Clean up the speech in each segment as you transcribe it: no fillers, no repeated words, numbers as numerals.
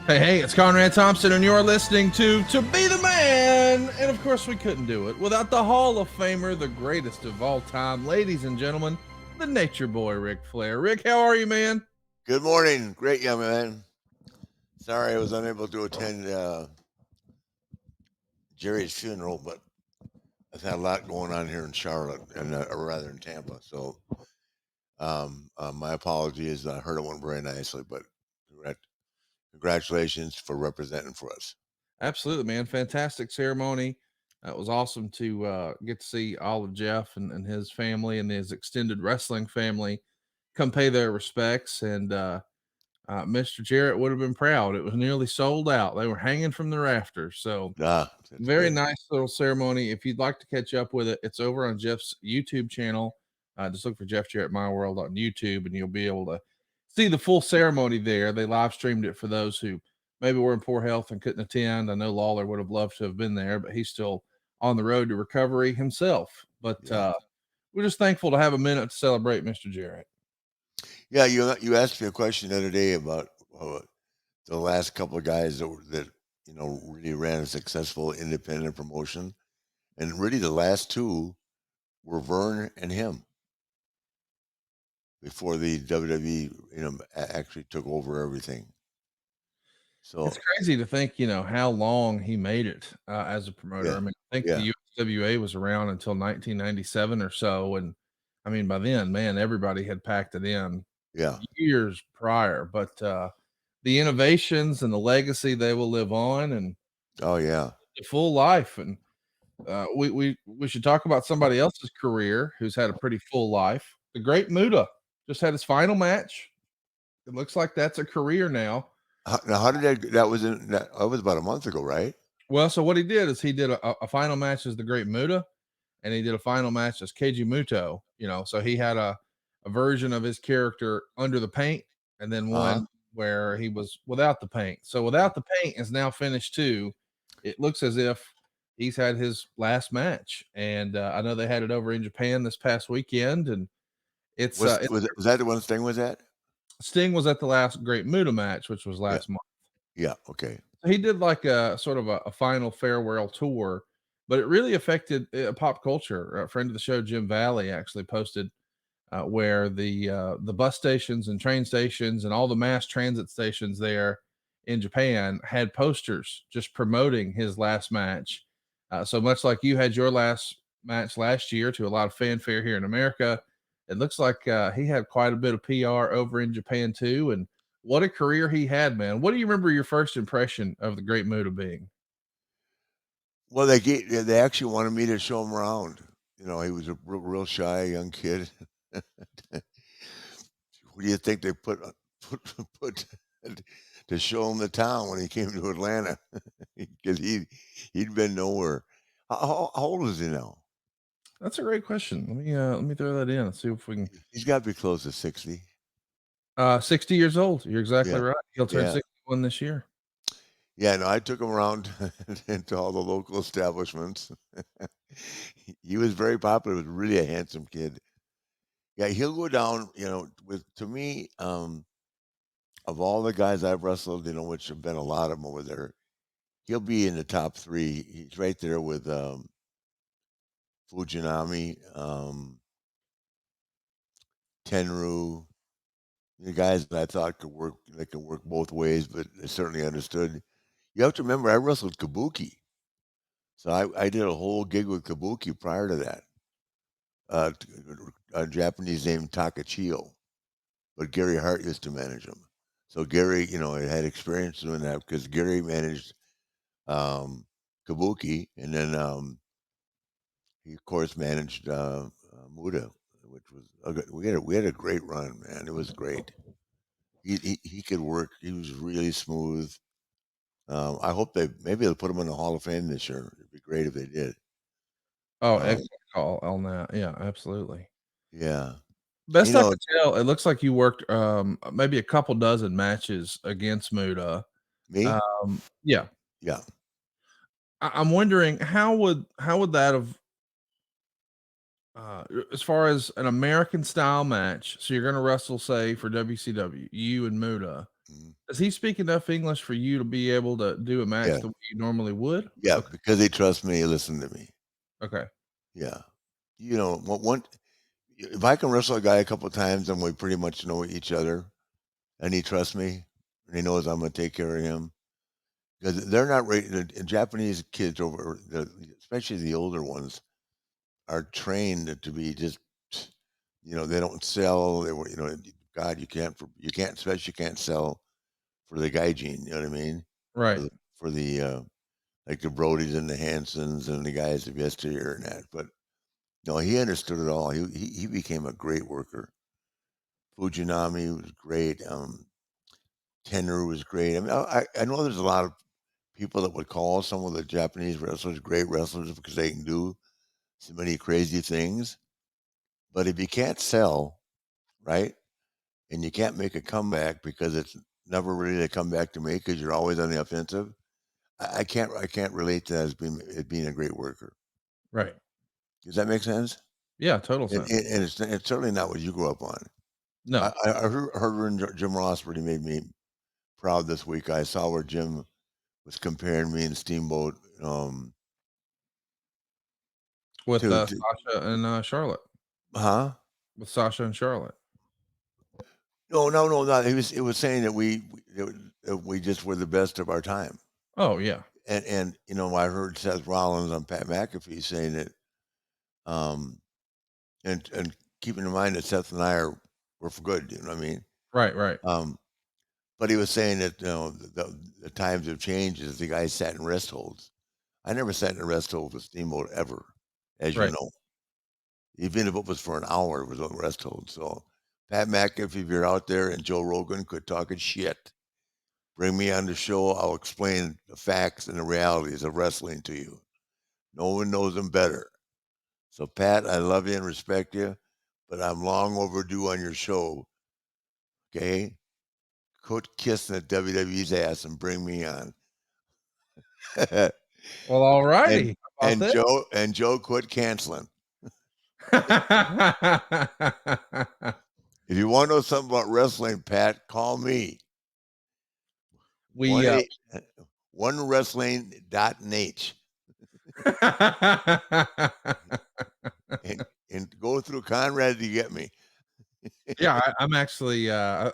Hey, it's Conrad Thompson, and you're listening to Be the Man. And of course, we couldn't do it without the Hall of Famer, the greatest of all time, ladies and gentlemen, the Nature Boy Ric Flair. Rick, how are you, man? Good morning. Great, young man. Sorry I was unable to attend Jerry's funeral, but I've had a lot going on here in Charlotte, and or rather in Tampa. So my apologies. I heard it went very nicely, but congratulations for representing for us. Absolutely, man. Fantastic ceremony. It was awesome to get to see all of Jeff and his family and his extended wrestling family come pay their respects. And Mr. Jarrett would have been proud. It was nearly sold out. They were hanging from the rafters. So, That's very good. nice little ceremony. If you'd like to catch up with it, it's over on Jeff's YouTube channel. Just look for Jeff Jarrett My World on YouTube, and you'll be able to see the full ceremony there. They live streamed it for those who maybe were in poor health and couldn't attend. I know Lawler would have loved to have been there, but he's still on the road to recovery himself. But Yeah, we're just thankful to have a minute to celebrate Mr. Jarrett. yeah. You asked me a question the other day about the last couple of guys that really ran a successful independent promotion, and really the last two were Vern and him. Before the WWE, actually took over everything. It's So crazy to think, how long he made it as a promoter. yeah, I mean, I think the yeah, USWA was around until 1997 or so, and I mean, by then, man, everybody had packed it in yeah. years prior. But the innovations and the legacy they will live on, and Oh yeah. the full life. And we should talk about somebody else's career who's had a pretty full life. The Great Muta just had his final match. It looks like that's a career now. Now, how did that was about a month ago, right? Well, so what he did is he did a final match as the Great Muta, and he did a final match as Keiji Muto. So he had a version of his character under the paint, and then Uh huh. one where he was without the paint. So without the paint is now finished too. It looks as if he's had his last match, and I know they had it over in Japan this past weekend, and Was that the one Sting was at? Sting was at the last Great Muta match, which was Yeah, last month. yeah. Okay. So he did like a sort of a final farewell tour, but it really affected pop culture. A friend of the show, Jim Valley, actually posted where the bus stations and train stations and all the mass transit stations there in Japan had posters just promoting his last match. So much like you had your last match last year to a lot of fanfare here in America, it looks like he had quite a bit of PR over in Japan too. And what a career he had, man. What do you remember your first impression of the Great Muta being? Well, they actually wanted me to show him around. He was a real shy young kid. Who do you think they put to show him the town when he came to Atlanta? Because he'd been nowhere. How old is he now? That's a great question. Let me throw that in and see if we can. He's got to be close to 60. 60 years old. You're exactly Yeah, right. He'll turn yeah, 61 this year. yeah. No, I took him around into all the local establishments. He was very popular. He was really a handsome kid. Yeah, he'll go down. With to me, of all the guys I've wrestled, which have been a lot of them over there, he'll be in the top three. He's right there with Fujinami, Tenru, the guys that I thought could work. They could work both ways, but they certainly understood. You have to remember, I wrestled Kabuki, so I did a whole gig with Kabuki prior to that. T- a Japanese named Takachio, but Gary Hart used to manage him. So Gary, had experience doing that because Gary managed um, Kabuki, and then he of course managed Muda, which was we had a great run, man. It was great. He could work. He was really smooth. I hope maybe they'll put him in the Hall of Fame this year. It'd be great if they did. Oh, Um, excellent call on that. Yeah, absolutely. yeah, you Best I know could tell, it looks like you worked maybe a couple dozen matches against Muda. me. Yeah. Yeah. I'm wondering how would that have as far as an American style match, so you're gonna wrestle, say, for WCW, you and Muda. Mhm. Does he speak enough English for you to be able to do a match Yeah. the way you normally would? Yeah, Okay, because they trust me, they listen to me. okay. Yeah. You know, one if I can wrestle a guy a couple times and we pretty much know each other and he trusts me and he knows I'm gonna take care of him, because they're not ready. The Japanese kids over, especially the older ones, are trained to be just, they don't sell. They were, God, you can't, especially you can't sell for the gaijin. You know what I mean? For Right, the like the Brodies and the Hansons and the guys of yesteryear and that. But no, he understood it all. He became a great worker. Fujinami was great. Tenru was great. I mean, I know there's a lot of people that would call some of the Japanese wrestlers great wrestlers because they can do so many crazy things. But if you can't sell, right, and you can't make a comeback because it's never really a comeback to make because you're always on the offensive, I can't relate to that as being a great worker. right. Does that make sense? Yeah, total And, sense. and and it's certainly not what you grew up on. I, No, I I heard Jim Ross really made me proud this week. I saw where Jim was comparing me and Steamboat with, to Sasha and, Charlotte. huh? With Sasha and Charlotte. No, no, no, no. It was saying that we just were the best of our time. Oh, yeah. And I heard Seth Rollins on Pat McAfee saying that, um, and keeping in mind that Seth and I were for good, you know what I mean? Right, right, Um, but he was saying that the times have changed as the guys sat in rest holds. I never sat in a rest hold with Steamboat ever, as you right. know. Even if it was for an hour, it was on rest hold. So Pat McAfee, if you're out there and Joe Rogan quit talking shit, bring me on the show. I'll explain the facts and the realities of wrestling to you. No one knows them better. So, Pat, I love you and respect you, but I'm long overdue on your show. Okay, quit kissing at WWE's ass and bring me on. Well, and alrighty. How about and that? Joe quit canceling. If you want to know something about wrestling, Pat, call me. We, One eight one wrestling.nh and go through Conrad to get me. yeah, I'm actually,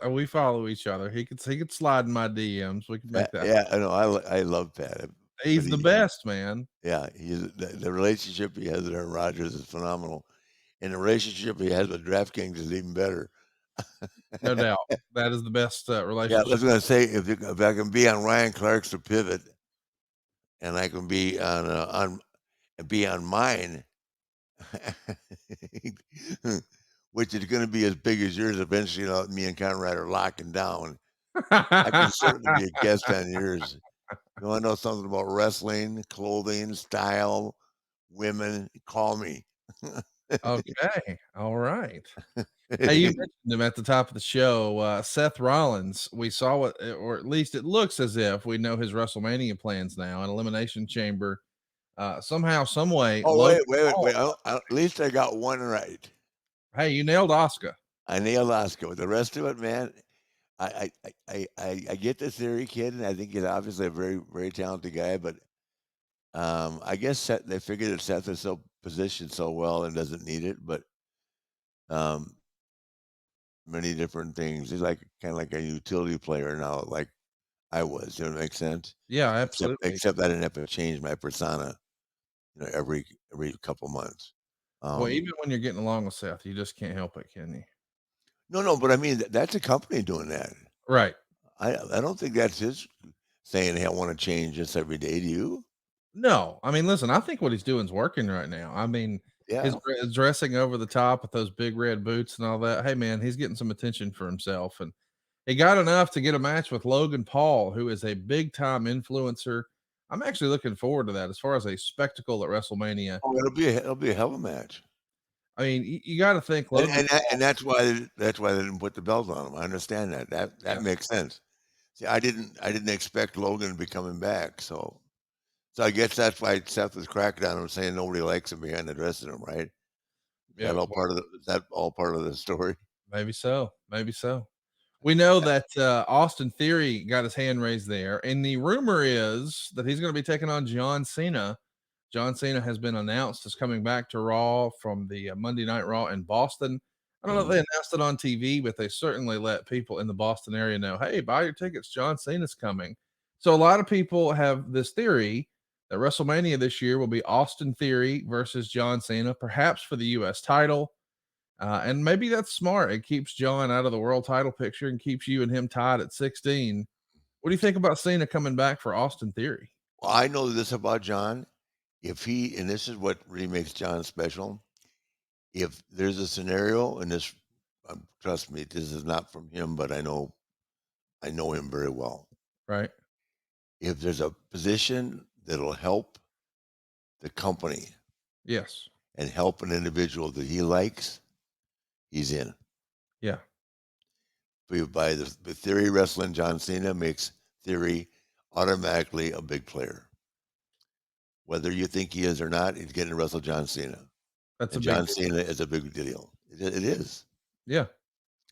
we follow each other. He could slide in my DMs. We can make that Yeah, I know. I love Pat, but he's the best, man. the relationship he has with Aaron Rodgers is phenomenal, and the relationship he has with DraftKings is even better. No doubt. That is the best, Yeah, I was relationship. gonna say if I can be on Ryan Clark's The Pivot, and I can be on mine, which is gonna be as big as yours eventually. Me and Conrad are locking down. I can certainly be a guest on yours. You wanna know something about wrestling, clothing, style, women, call me. Okay, alright. Hey, you mentioned him at the top of the show, Seth Rollins. We saw what or at least it looks as if we know his WrestleMania plans now, an Elimination Chamber. Somehow, some way, Oh, Logan wait, wait, wait, Paul. wait, at least I got one right. Hey, you nailed Oscar. I nailed Oscar. The rest of it, man, I get the theory, kid, and I think he's obviously a very, very talented guy, but, I guess they figured that Seth is so positioned so well and doesn't need it, but, um, many different things. He's like kinda like a utility player now, like I was, you know, what makes sense? Yeah, Except absolutely. except I didn't have to change my persona, every couple months. Well, Um even when you're getting along with Seth, you just can't help it, can you? No, no, but I mean, that's a company doing that. Right. I don't think that's his saying, "Hey, I wanna change this every day." Do you? No, I mean, listen, I think what he's doing is working right now. I mean, his Yeah. dressing over the top with those big red boots and all that. Hey, man, he's getting some attention for himself, and he got enough to get a match with Logan Paul, who is a big time influencer. I'm actually looking forward to that as far as a spectacle at WrestleMania. Oh, it'll be a hell of a match. I mean, you got to think And Logan and that and Paul. that's why they didn't put the belt on him. I understand that. That Yeah, makes sense. See, I didn't expect Logan to be coming back, so I guess that's why Seth was cracking on him saying nobody likes him behind the dressing room, right? yeah. Is that all part of the story? Maybe so. Maybe so. We know that Austin Theory got his hand raised there, and the rumor is that he's going to be taking on John Cena. John Cena has been announced as coming back to Raw from the Monday Night Raw in Boston. I don't know if they announced it on TV, but they certainly let people in the Boston area know, hey, buy your tickets. John Cena's coming. So a lot of people have this theory that WrestleMania this year will be Austin Theory versus John Cena, perhaps for the U.S. title. And maybe that's smart. It keeps John out of the world title picture and keeps you and him tied at 16. What do you think about Cena coming back for Austin Theory? Well, I know this about John. If he, and this is what really makes John special, if there's a scenario, and this, trust me, this is not from him, but I know him very well. Right. If there's a position that'll help the company Yes. and help an individual that he likes, he's in. Yeah. By the Theory wrestling, John Cena makes Theory automatically a big player. Whether you think he is or not, he's getting to wrestle John Cena. That's a And big John deal. Cena is a big deal. It is. Yeah.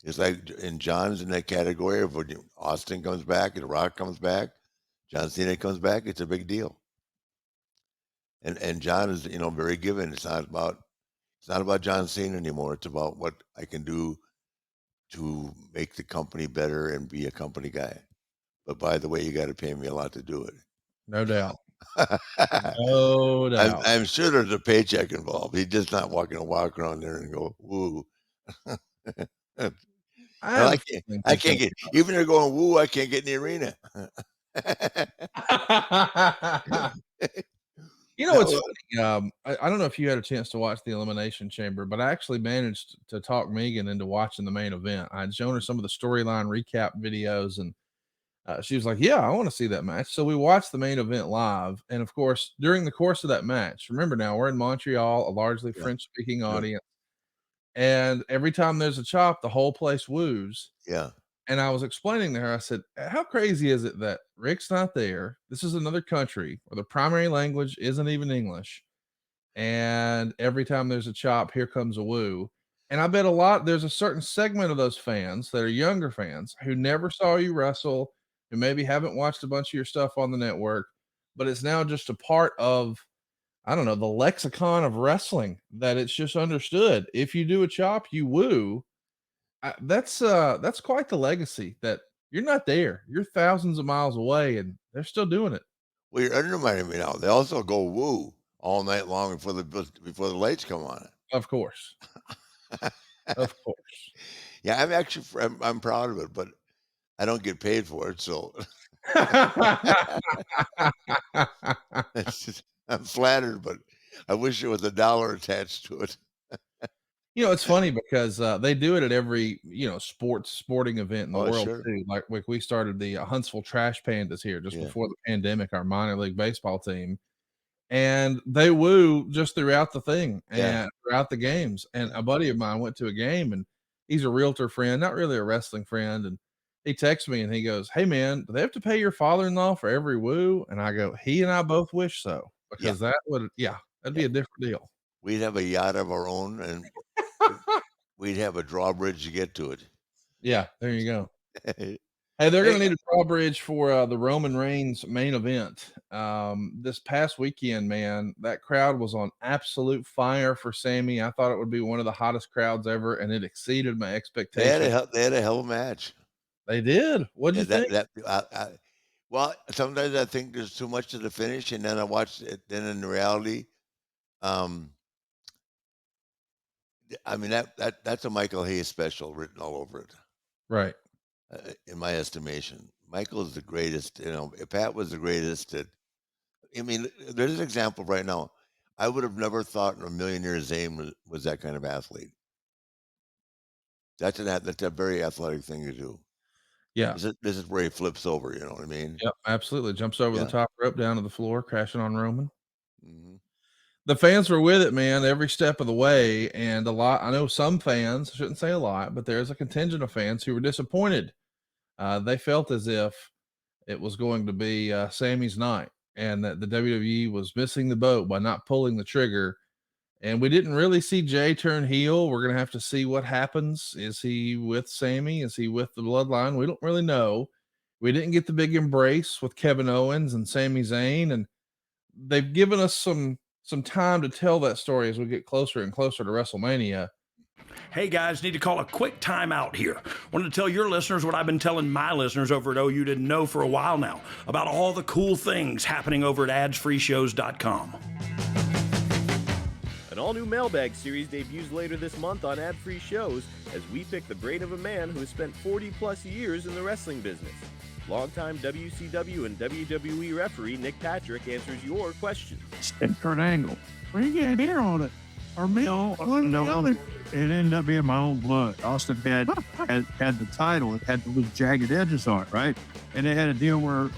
It's like, and John's in that category of when Austin comes back and Rock comes back, John Cena comes back, it's a big deal. And John is, very given. It's not about John Cena anymore. It's about what I can do to make the company better and be a company guy. But by the way, you got to pay me a lot to do it. No doubt. No doubt. I'm sure there's a paycheck involved. He's just not walk around there and go, woo. I have I a can't, feeling I can't get, even they're going woo, I can't get in the arena. You know what's funny? I don't know if you had a chance to watch the Elimination Chamber, but I actually managed to talk Megan into watching the main event. I'd shown her some of the storyline recap videos, and she was like, "Yeah, I want to see that match." So we watched the main event live, and of course, during the course of that match, remember now we're in Montreal, a largely Yeah, French-speaking sure. audience, and every time there's a chop, the whole place woos. Yeah. And I was explaining to her, I said, how crazy is it that Rick's not there? This is another country where the primary language isn't even English. And every time there's a chop, here comes a woo. And I bet there's a certain segment of those fans that are younger fans who never saw you wrestle, who maybe haven't watched a bunch of your stuff on the network, but it's now just a part of, I don't know, the lexicon of wrestling that it's just understood. If you do a chop, you woo. That's quite the legacy that you're not there. You're thousands of miles away and they're still doing it. Well, you're undermining me now. They also go woo all night long before the lights come on. Of course. Of course. Yeah, I'm proud of it, but I don't get paid for it, so I'm flattered, but I wish there was a dollar attached to it. It's funny because, they do it at every, sporting event in the Oh, world sure. too. Like, we started the, Huntsville Trash Pandas here just Yeah. before the pandemic, our minor league baseball team, and they woo just throughout the thing Yeah. and throughout the games. And Yeah. a buddy of mine went to a game, and he's a realtor friend, not really a wrestling friend. And he texts me and he goes, "Hey man, do they have to pay your father-in-law for every woo?" And I go, "He and I both wish so, Yeah. because that would, yeah, that'd Yeah. be a different deal." We'd have a yacht of our own, and we'd have a drawbridge to get to Yeah, there you go. it. Hey, they're gonna Hey, need a drawbridge for, the Roman Reigns main event. This past weekend, man, that crowd was on absolute fire for Sami. I thought it would be one of the hottest crowds ever, and it exceeded my expectations. they had a hell of a match. They did. What'd Yeah, you think? well, sometimes I think there's too much to the finish, and then I watch it. Then in reality, um, I mean that's a Michael Hayes special written all over it, Right. in my estimation. Michael is the greatest. If Pat was the greatest, I mean, there's an example right now. I would have never thought in a million years Zayn was that kind of athlete. That's a very athletic thing to do. Yeah. This is where he flips over. You know what I mean? Yep, absolutely. Jumps over the Yeah. top rope down to the floor, crashing on Roman. Hmm. The fans were with it, man, every step of the way, and I know some fans, I shouldn't say a lot, but there's a contingent of fans who were disappointed. They felt as if it was going to be, Sammy's night and that the WWE was missing the boat by not pulling the trigger And we didn't really see Jay turn heel. We're going to have to see what happens. Is he with Sami? Is he with the bloodline? We don't really know. We didn't get the big embrace with Kevin Owens and Sami Zayn, and they've given us some time to tell that story as we get closer and closer to WrestleMania. Hey guys, need to call a quick timeout here. Wanted to tell your listeners what I've been telling my listeners over at OU didn't know for a while now about all the cool things happening over at adsfreeshows.com. An all-new mailbag series debuts later this month on ad-free shows as we pick the brain of a man who has spent 40-plus years in the wrestling business. Longtime WCW and WWE referee Nick Patrick answers your questions. And Kurt Angle, what do you get here on it? Or me on no, it ended up being my own blood. Austin had the title. It had those jagged edges on it, right? And they had a deal where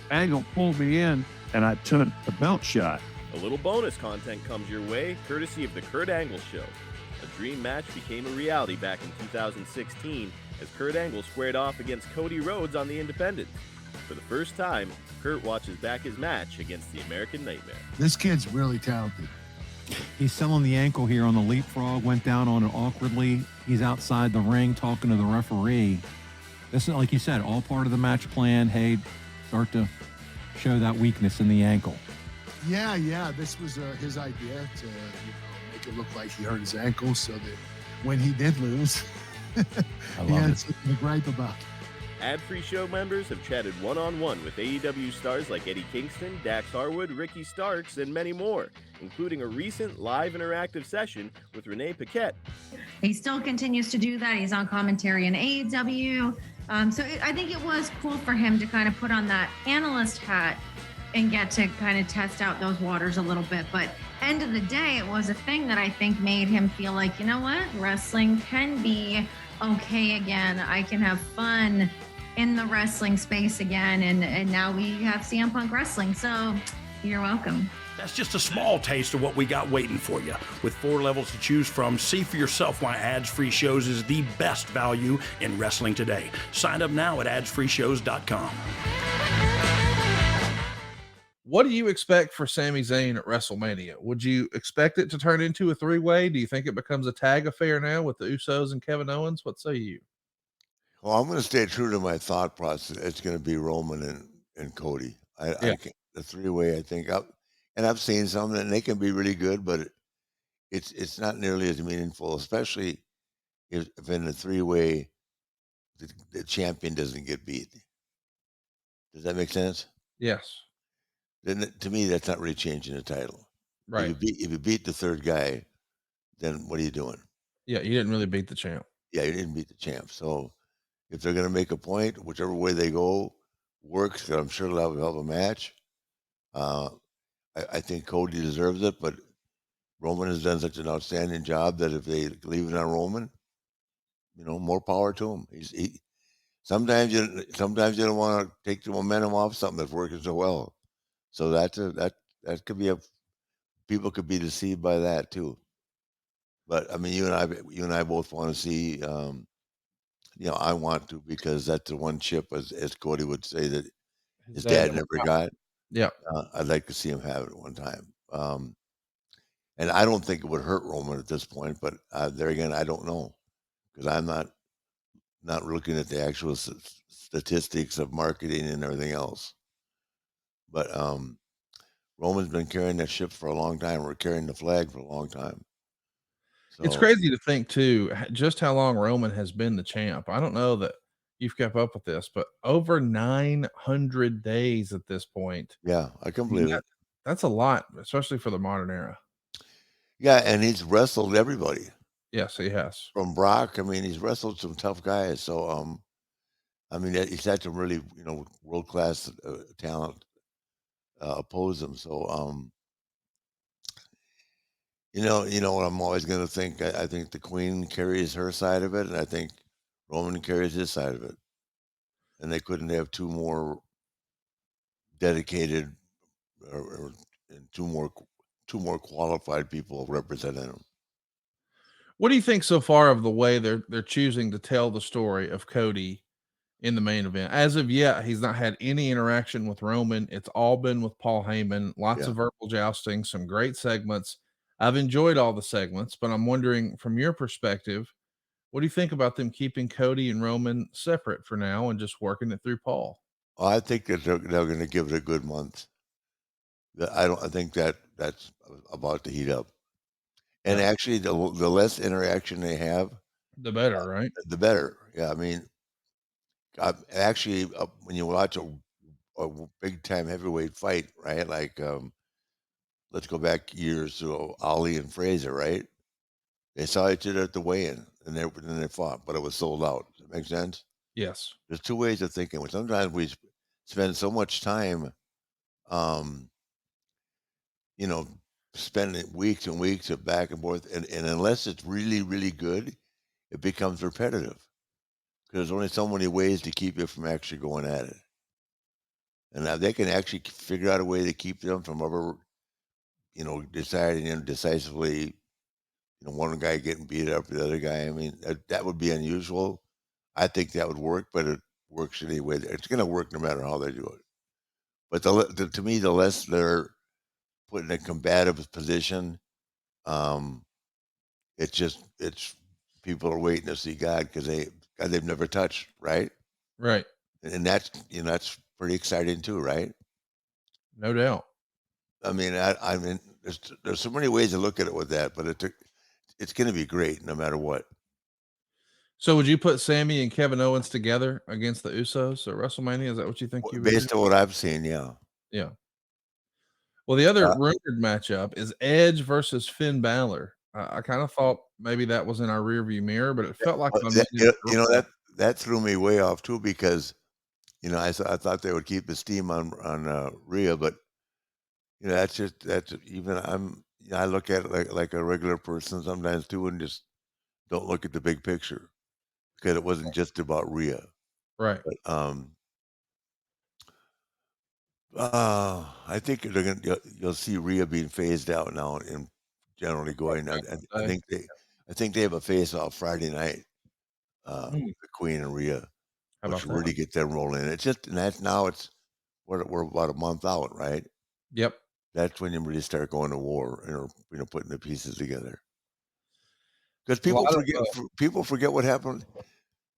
Angle pulled me in and I took the belt shot. A little bonus content comes your way, courtesy of The Kurt Angle Show. A dream match became a reality back in 2016 as Kurt Angle squared off against Cody Rhodes on the Independent. For the first time, Kurt watches back his match against the American Nightmare. This kid's really talented. He's selling the ankle here on the leapfrog, went down on it awkwardly. He's outside the ring talking to the referee. This is, like you said, all part of the match plan. Hey, start to show that weakness in the ankle. Yeah. This was his idea to make it look like he hurt his ankle so that when he did lose, he had something to gripe about. Ad-free show members have chatted one-on-one with AEW stars like Eddie Kingston, Dax Harwood, Ricky Starks, and many more, including a recent live interactive session with Renee Paquette. He still continues to do that. He's on commentary in AEW. I think it was cool for him to kind of put on that analyst hat and get to kind of test out those waters a little bit. But end of the day, it was a thing that I think made him feel like, you know what, wrestling can be okay again. I can have fun in the wrestling space again. And now we have CM Punk wrestling. So you're welcome. That's just a small taste of what we got waiting for you. With 4 levels to choose from, see for yourself why ads-free shows is the best value in wrestling today. Sign up now at adsfreeshows.com. What do you expect for Sami Zayn at WrestleMania? Would you expect it to turn into a 3-way? Do you think it becomes a tag affair now with the Usos and Kevin Owens? What say you? Well, I'm going to stay true to my thought process. It's going to be Roman and Cody. I can't, the 3-way. I think, I've seen some, and they can be really good, but it's not nearly as meaningful, especially if in the 3-way the champion doesn't get beat. Does that make sense? Yes. Then to me, that's not really changing the title. Right. If you beat the third guy, then what are you doing? Yeah, you didn't really beat the champ. Yeah, you didn't beat the champ. So if they're going to make a point, whichever way they go works. I'm sure they'll have a match. I think Cody deserves it, but Roman has done such an outstanding job that if they leave it on Roman, more power to him. Sometimes you don't want to take the momentum off something that's working so well. So that could be people could be deceived by that too. But I mean, you and I both want to see. I want to, because that's the one chip, as Cody would say, that his dad never got. Yeah. I'd like to see him have it one time. And I don't think it would hurt Roman at this point, but there again, I don't know, because I'm not looking at the actual statistics of marketing and everything else. But Roman's been carrying that ship for a long time. We're carrying the flag for a long time. So, it's crazy to think too, just how long Roman has been the champ. I don't know that you've kept up with this, but over 900 days at this point. Yeah, I can believe it. That's a lot, especially for the modern era. Yeah, and he's wrestled everybody. Yes, he has. From Brock, I mean, he's wrestled some tough guys. So, I mean, he's had some really, world-class talent oppose him. So, what I'm always going to think. I think the Queen carries her side of it, and I think Roman carries his side of it. And they couldn't have two more dedicated and two more qualified people representing them. What do you think so far of the way they're choosing to tell the story of Cody in the main event. As of yet, he's not had any interaction with Roman. It's all been with Paul Heyman. Lots of verbal jousting, some great segments. I've enjoyed all the segments, but I'm wondering from your perspective, what do you think about them keeping Cody and Roman separate for now and just working it through Paul? Well, I think that they're going to give it a good month. I think that's about to heat up. And Yeah. actually, the less interaction they have, The better, right? the better. Yeah, I mean, actually, when you watch a big time heavyweight fight, right? Like, let's go back years to Ali and Fraser, right? They saw each other at the weigh-in, and then they fought, but it was sold out. Does that make sense? Yes. There's two ways of thinking. Sometimes we spend so much time, um, you know, spending weeks and weeks of back and forth, and unless it's really, really good, it becomes repetitive because there's only so many ways to keep you from actually going at it. And now they can actually figure out a way to keep them from ever, deciding decisively, one guy getting beat up, the other guy. I mean, that would be unusual. I think that would work, but it works anyway. It's going to work no matter how they do it. But to me, the less they're put in a combative position, it's people are waiting to see God because they've never touched, right? Right. And that's that's pretty exciting too, right? No doubt. I mean, I mean, there's so many ways to look at it with that, but it's going to be great no matter what. So would you put Sammy and Kevin Owens together against the Usos at WrestleMania? Is that what you think you would do? Based on what I've seen, yeah. Yeah. Well, the other Uh, rumored matchup is Edge versus Finn Balor. I kind of thought maybe that was in our rearview mirror, but it felt like Well, momentum that threw me way off too because I thought they would keep the steam on Rhea, but that's even I look at it like a regular person sometimes too, and just don't look at the big picture because it wasn't just about Rhea. right. But I think you'll see Rhea being phased out now and generally going. I think they have a face off Friday night. Mm, The Queen and Rhea, how which about will that? really get them rolling. It's just and that's now it's we're about a month out, right? Yep. That's when you really start going to war and putting the pieces together. Because A lot of people forget what happened.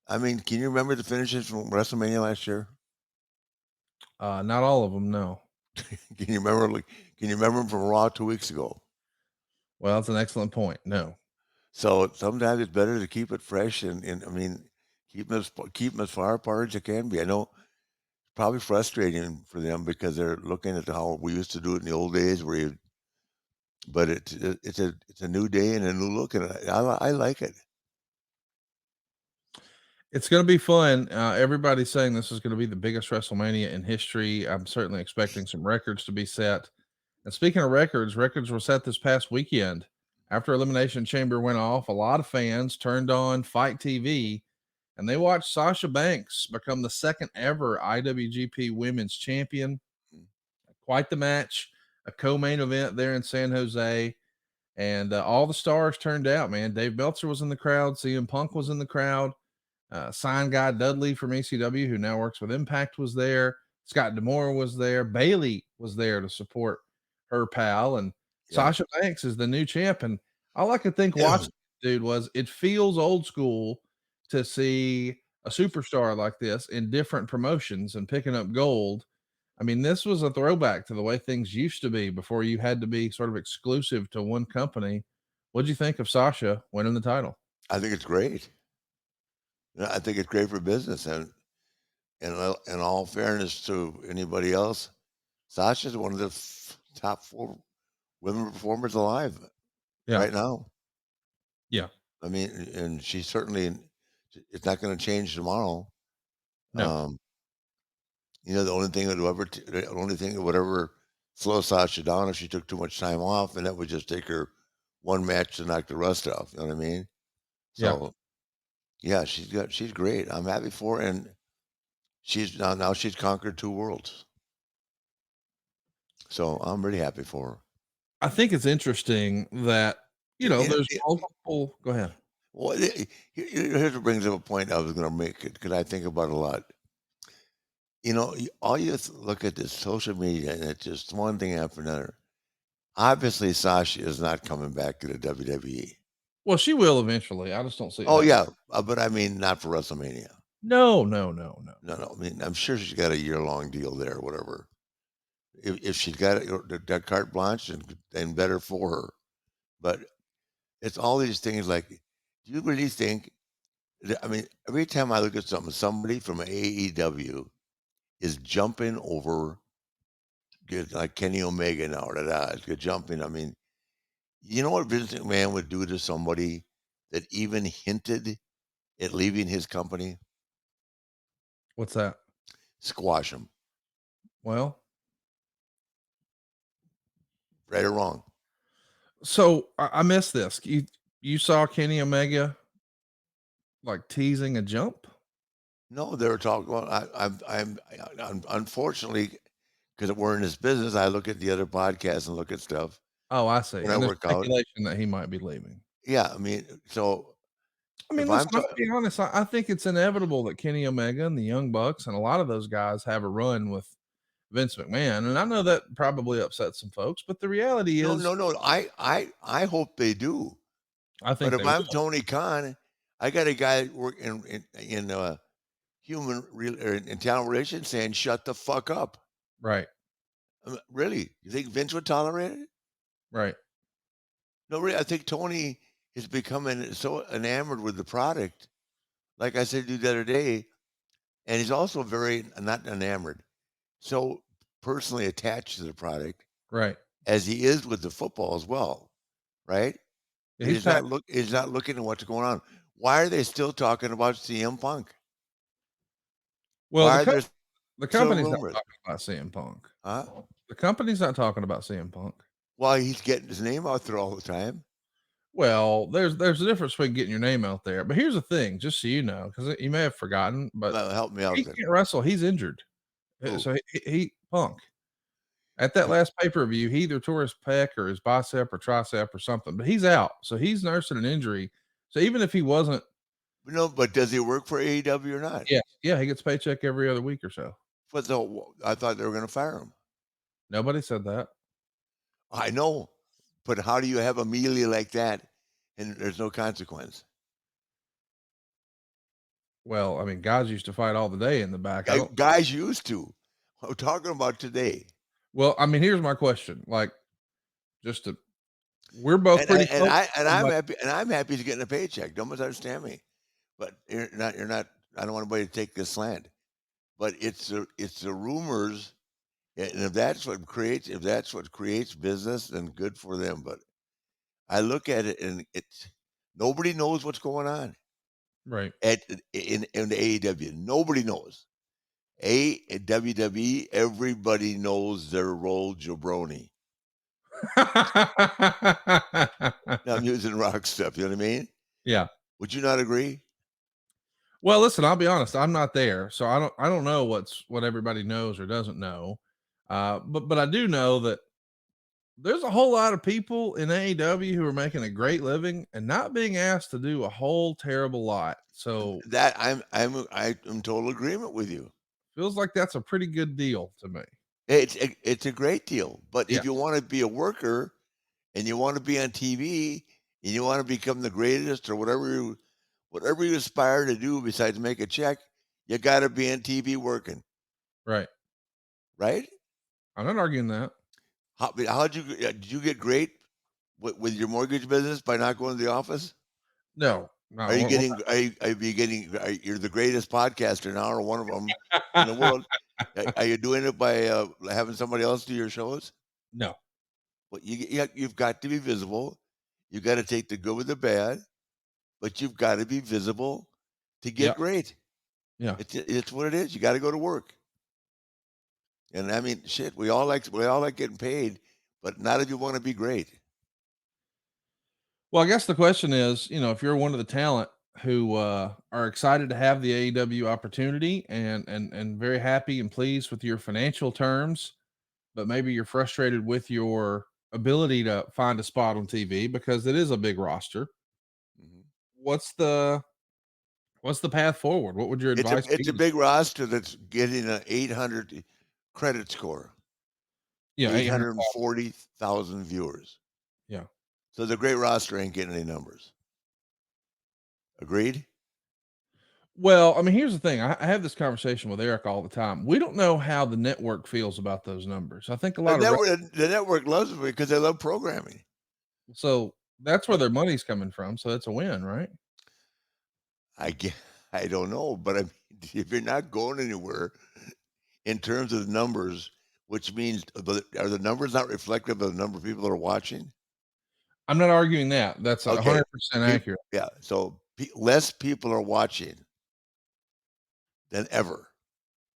I mean, can you remember the finishes from WrestleMania last year? not all of them, no. Can you remember? Can you remember them from Raw 2 weeks ago? Well, that's an excellent point. No. So sometimes it's better to keep it fresh and I mean, keep them as far apart as you can be. I know it's probably frustrating for them because they're looking at how we used to do it in the old days, but it's a new day and a new look, and I like it. It's going to be fun. Everybody's saying this is going to be the biggest WrestleMania in history. I'm certainly expecting some records to be set. And speaking of records, records were set this past weekend. After Elimination Chamber went off, a lot of fans turned on Fight TV and they watched Sasha Banks become the second ever IWGP Women's Champion. Quite the match, a co-main event there in San Jose. And all the stars turned out, man. Dave Meltzer was in the crowd. CM Punk was in the crowd. Sign guy Dudley from ECW, who now works with Impact, was there. Scott D'Amore was there. Bailey was there to support her pal. And Yeah. Sasha Banks is the new champ. And all I could think watching dude was it feels old school to see a superstar like this in different promotions and picking up gold. I mean, this was a throwback to the way things used to be before you had to be sort of exclusive to one company. What'd you think of Sasha winning the title? I think it's great. I think it's great for business, and in all fairness to anybody else, Sasha's one of the top 4 women performers alive Yeah. right now. Yeah. I mean, and she certainly it's not going to change tomorrow. No. The only thing that would ever slow Sasha down if she took too much time off, and that would just take her one match to knock the rust off. You know what I mean? Yeah. So yeah, she's great. I'm happy for her, and she's now she's conquered 2 worlds. So I'm really happy for her. I think it's interesting that, Yeah, there's yeah. multiple. Go ahead. Well, here's what brings up a point I was going to make because I think about it a lot. You know, all you look at this social media, and it's just one thing after another. Obviously, Sasha is not coming back to the WWE. Well, she will eventually. I just don't see it Oh happening. yeah, but I mean, not for WrestleMania. No. No. I mean, I'm sure she's got a year-long deal there, or whatever. If she's got that carte blanche, and better for her. But it's all these things like, do you really think? I mean, every time I look at something, somebody from AEW is jumping over, like Kenny Omega now, is jumping. I mean, you know what Vince McMahon would do to somebody that even hinted at leaving his company? What's that? Squash him, Well, right or wrong. so I missed this. You saw Kenny Omega like teasing a jump? No, they were talking about. I'm unfortunately, because we're in this business, I look at the other podcasts and look at stuff Oh, I see. when I And there's work out. speculation that he might be leaving. Yeah, I mean, so I mean, if listen, I'm I'm gonna be honest. I think it's inevitable that Kenny Omega and the Young Bucks and a lot of those guys have a run with Vince McMahon, and I know that probably upsets some folks, but the reality no, is, I hope they do. I think But they if I'm will. Tony Khan, I got a guy working in in talent relations saying, "Shut the fuck up." Right, Really, you think Vince would tolerate it? right. No, really. I think Tony is becoming so enamored with the product. Like I said to you the other day, and he's also very not enamored, so personally attached to the product Right. as he is with the football as well, right? Yeah, he's passionate. He's not looking at what's going on. Why are they still talking about CM Punk? Well, Why are there the still company's not rumors? talking about CM Punk. Huh? The company's not talking about CM Punk. Why he's getting his name out there all the time? Well, there's a difference between getting your name out there. But here's the thing, just so you know, because you may have forgotten, but Well, help me out he there. can't wrestle. He's injured. Who? So he Punk. At that last pay-per-view, he either tore his pec or his bicep or tricep or something, but he's out. So he's nursing an injury. So even if he wasn't, No, but does he work for AEW or not? yeah, he gets paycheck every other week or so. But I thought they were going to fire him. Nobody said that. I know, but how do you have a melee like that and there's no consequence? Well, I mean, guys used to fight all the day in the back. I don't. Guys used to. I'm talking about today. Well, I mean, here's my question. Like, just to, we're both pretty close. I'm happy he's getting a paycheck. Don't misunderstand me. But you're not. I don't want anybody to take this slant. But it's the rumors, and if that's what creates business, then good for them. But I look at it, and it's nobody knows what's going on Right. in the AEW. Nobody knows. At WWE, everybody knows their role jabroni. Now I'm using rock stuff. You know what I mean? Yeah. Would you not agree? Well, listen, I'll be honest. I'm not there, so I don't know what everybody knows or doesn't know. But I do know that there's a whole lot of people in AEW who are making a great living and not being asked to do a whole terrible lot. So That I'm in total agreement with you. feels like that's a pretty good deal to me. It's a great deal. But Yeah. if you want to be a worker and you want to be on TV and you want to become the greatest or whatever you aspire to do besides make a check, you got to be on TV working, Right. right? I'm not arguing that. Did you get great with your mortgage business by not going to the office? No. Are you getting? You're the greatest podcaster now, or one of them in the world. Are you doing it by having somebody else do your shows? No. But you've got to be visible. You got to take the good with the bad, but you've got to be visible to get Yeah. great. Yeah. It's what it is. You got to go to work. And I mean, shit, we all like getting paid, but not if you want to be great. Well, I guess the question is, if you're one of the talent who are excited to have the AEW opportunity and very happy and pleased with your financial terms, but maybe you're frustrated with your ability to find a spot on TV because it is a big roster. Mhm. what's the path forward? What would your advice It's be? a big roster that's getting an 800 credit score, Yeah, 800. 840,000 viewers. Yeah. So the great roster ain't getting any numbers. Agreed? Well, I mean, here's the thing. I have this conversation with Eric all the time. We don't know how the network feels about those numbers. I think a lot of The network loves it because they love programming. so that's where their money's coming from. So that's a win, right? I don't know, but I mean, if you're not going anywhere in terms of the numbers, which means are the numbers not reflective of the number of people that are watching? I'm not arguing that. That's Okay. 100% accurate. Yeah. So less people are watching than ever.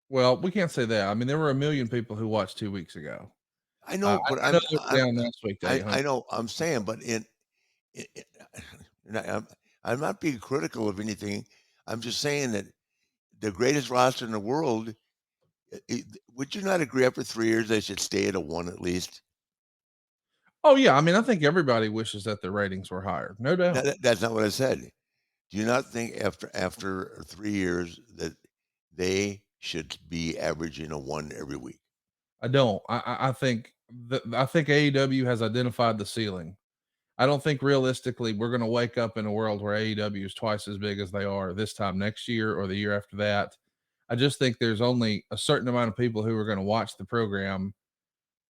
Well, we can't say that. I mean, there were 1 million people who watched 2 weeks ago. I know, but I know they were down last week to 800. I know. I'm saying, but I'm not being critical of anything. I'm just saying that the greatest roster in the world. Would you not agree? After 3 years, they should stay at a 1 at least. Oh yeah, I mean, I think everybody wishes that the ratings were higher, no doubt. That's not what I said. Do you not think after 3 years that they should be averaging a 1 every week? I don't. I think AEW has identified the ceiling. I don't think realistically we're going to wake up in a world where AEW is twice as big as they are this time next year or the year after that. I just think there's only a certain amount of people who are going to watch the program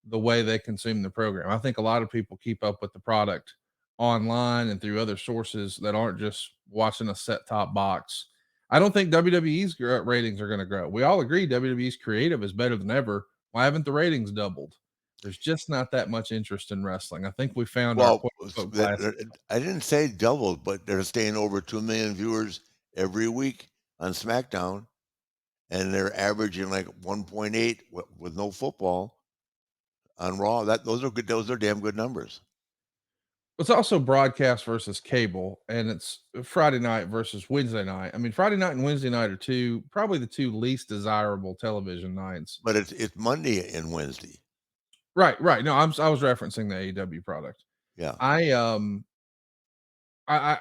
the way they consume the program. I think a lot of people keep up with the product online and through other sources that aren't just watching a set top box. I don't think WWE's ratings are going to grow. We all agree WWE's creative is better than ever. Why haven't the ratings doubled? There's just not that much interest in wrestling. I think we found our quote unquote classic. I didn't say doubled, but they're staying over 2 million viewers every week on SmackDown, and they're averaging like 1.8 with no football on Raw. Those are good. Those are damn good numbers. It's also broadcast versus cable, and it's Friday night versus Wednesday night. I mean, Friday night and Wednesday night are probably the two least desirable television nights. But it's Monday and Wednesday. Right. No, I was referencing the AEW product. Yeah. I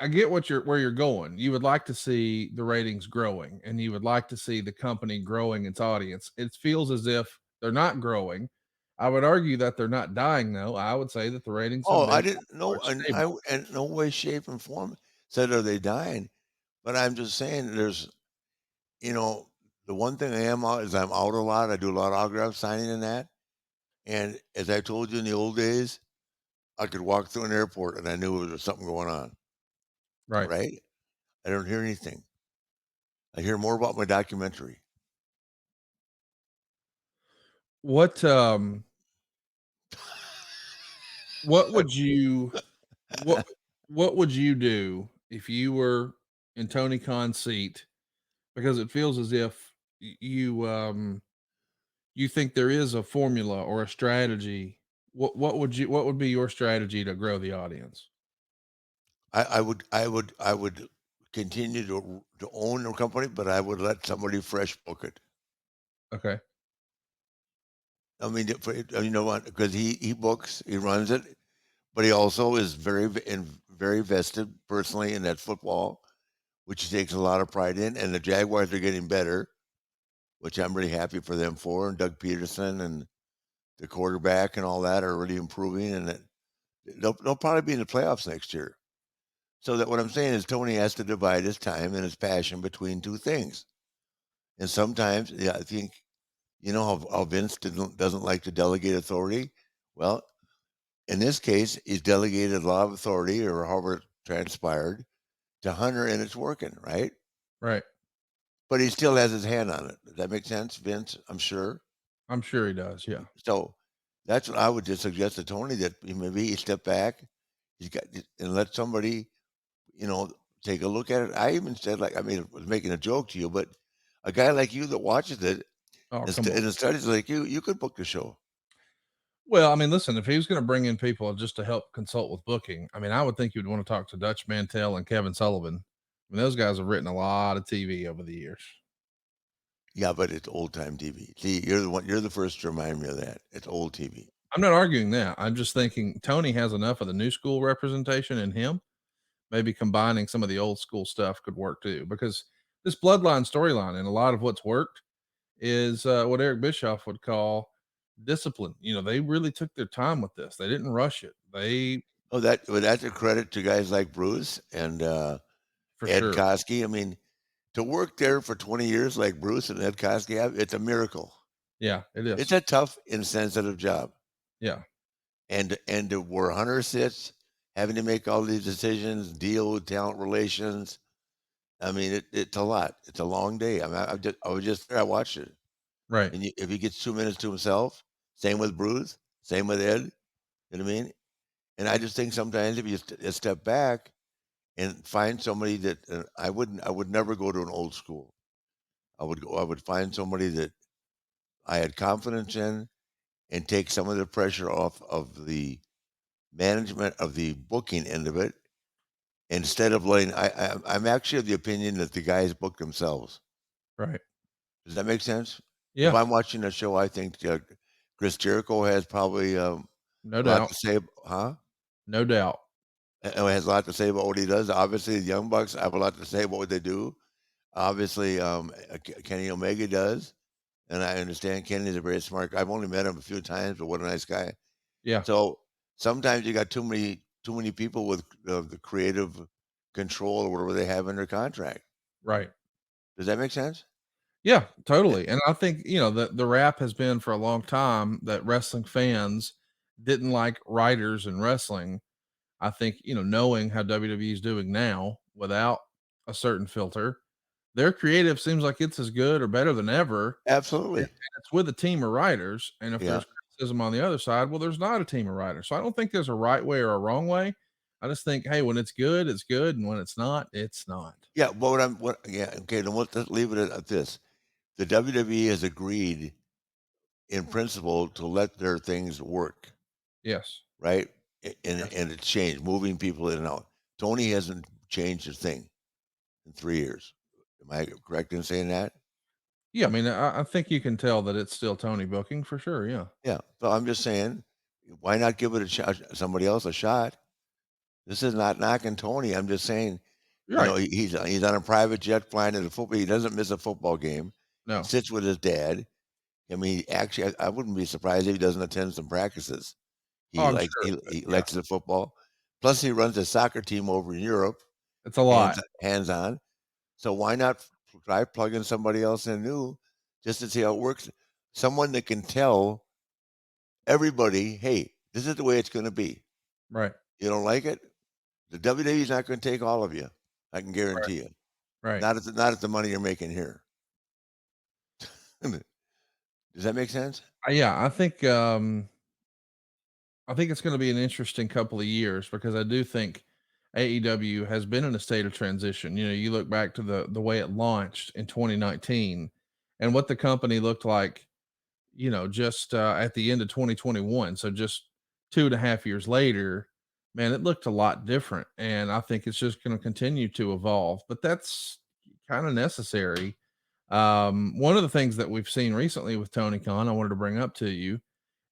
get where you're going. You would like to see the ratings growing, and you would like to see the company growing its audience. It feels as if they're not growing. I would argue that they're not dying, though. I would say that the ratings. Oh, I didn't know, and no way, shape, and form said are they dying. But I'm just saying, there's, the one thing I am out is I'm out a lot. I do a lot of autograph signing and that. And as I told you in the old days, I could walk through an airport and I knew there was something going on. Right. Right. I don't hear anything. I hear more about my documentary. What would you what would you do if you were in Tony Khan's seat? Because it feels as if you think there is a formula or a strategy. What would be your strategy to grow the audience? I would continue to own the company, but I would let somebody fresh book it. Okay. I mean, you know what? Because he books, he runs it, but he also is very vested personally in that football, which he takes a lot of pride in. And the Jaguars are getting better, which I'm really happy for them for. And Doug Peterson and the quarterback and all that are really improving, and they'll probably be in the playoffs next year. So that what I'm saying is Tony has to divide his time and his passion between two things. And sometimes, I think, how Vince doesn't like to delegate authority. Well, in this case, he's delegated a lot of authority, or however it transpired, to Hunter, and it's working, right? Right. But he still has his hand on it. Does that make sense, Vince? I'm sure. I'm sure he does. Yeah. So that's what I would just suggest to Tony, that maybe he step back, and let somebody, take a look at it. I even said, I was making a joke to you, but a guy like you that watches it and studies like you could book the show. Well, I mean, listen, if he was going to bring in people just to help consult with booking, I mean, I would think you'd want to talk to Dutch Mantel and Kevin Sullivan. I mean, those guys have written a lot of TV over the years. Yeah, but it's old time TV. See, you're the first to remind me of that. It's old TV. I'm not arguing that. I'm just thinking Tony has enough of the new school representation in him. maybe combining some of the old school stuff could work too, because this bloodline storyline and a lot of what's worked is what Eric Bischoff would call discipline. You know, they really took their time with this. They didn't rush it. They that's a credit to guys like Bruce and for Ed sure. Koskey. I mean, to work there for 20 years like Bruce and Ed Koskey, it's a miracle. Yeah, it is. It's a tough, insensitive job. Yeah. And to where Hunter sits, having to make all these decisions, deal with talent relations. I mean, it's a lot. It's a long day. I mean, I was just there. I watched it. Right. And if he gets 2 minutes to himself, same with Bruce, same with Ed. You know what I mean? And I just think sometimes if you step back and find somebody that I would never go to an old school. I would find somebody that I had confidence in and take some of the pressure off of the management of the booking end of it. Instead of letting, I'm actually of the opinion that the guys book themselves. Right. Does that make sense? Yeah. If I'm watching a show, I think Chris Jericho has probably No a lot doubt. to say. No doubt. And has a lot to say about what he does. Obviously, the Young Bucks have a lot to say about what they do. Obviously, Kenny Omega does, and I understand Kenny's a very smart guy. I've only met him a few times, but what a nice guy. Yeah. So sometimes you got too many people with the creative control or whatever they have in their contract. Right. Does that make sense? Yeah, totally. And I think, you know, the rap has been for a long time that wrestling fans didn't like writers in wrestling. I think, you know, knowing how WWE is doing now without a certain filter, their creative seems like it's as good or better than ever. Absolutely. And it's with a team of writers. And if Yeah. there's criticism on the other side, well, there's not a team of writers. So I don't think there's a right way or a wrong way. I just think, hey, when it's good, it's good. And when it's not, it's not. Yeah. Okay. Then let's leave it at this. The WWE has agreed in principle to let their things work, Yes. right? And it's changed, moving people in and out. Tony hasn't changed a thing in 3 years. Am I correct in saying that? Yeah. I mean, I think you can tell that it's still Tony booking for sure. Yeah. Yeah. So I'm just saying, why not give it a shot, somebody else a shot? This is not knocking Tony. I'm just saying, You're right. he's on a private jet flying to the football. He doesn't miss a football game. No. He sits with his dad. I mean, actually, I wouldn't be surprised if he doesn't attend some practices. He Oh, I'm likes sure. he Yeah. likes the football. Plus, he runs a soccer team over in Europe, It's a lot. hands on. So why not try plugging somebody else in new, just to see how it works? Someone that can tell everybody, hey, this is the way it's going to be. Right. You don't like it? The WWE is not going to take all of you. I can guarantee you. Right. Not at the money you're making here. Does that make sense? Yeah, I think it's going to be an interesting couple of years because I do think AEW has been in a state of transition. You know, you look back to the way it launched in 2019 and what the company looked like, you know, just at the end of 2021. So just 2.5 years later, man, it looked a lot different. And I think it's just going to continue to evolve, but that's kind of necessary. One of the things that we've seen recently with Tony Khan, I wanted to bring up to you,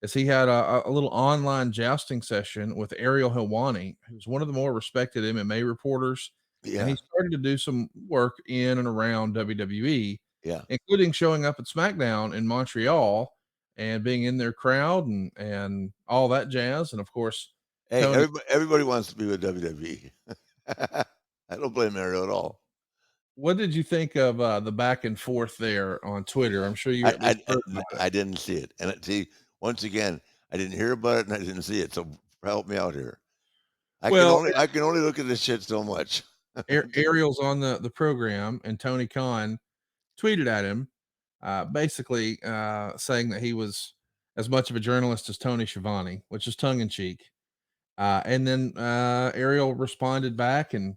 is he had a little online jousting session with Ariel Helwani, who's one of the more respected MMA reporters. And Yeah. he started to do some work in and around WWE, Yeah. including showing up at SmackDown in Montreal and being in their crowd and all that jazz. And of course, Hey, Tony, everybody wants to be with WWE. I don't blame Ariel at all. what did you think of the back and forth there on Twitter? I'm sure you at least heard about it. I didn't see it. And see, once again, I didn't hear about it and I didn't see it. So help me out here. I can only look at this shit so much. Ariel's on the program, and Tony Khan tweeted at him, basically saying that he was as much of a journalist as Tony Schiavone, which is tongue in cheek. And then Ariel responded back and,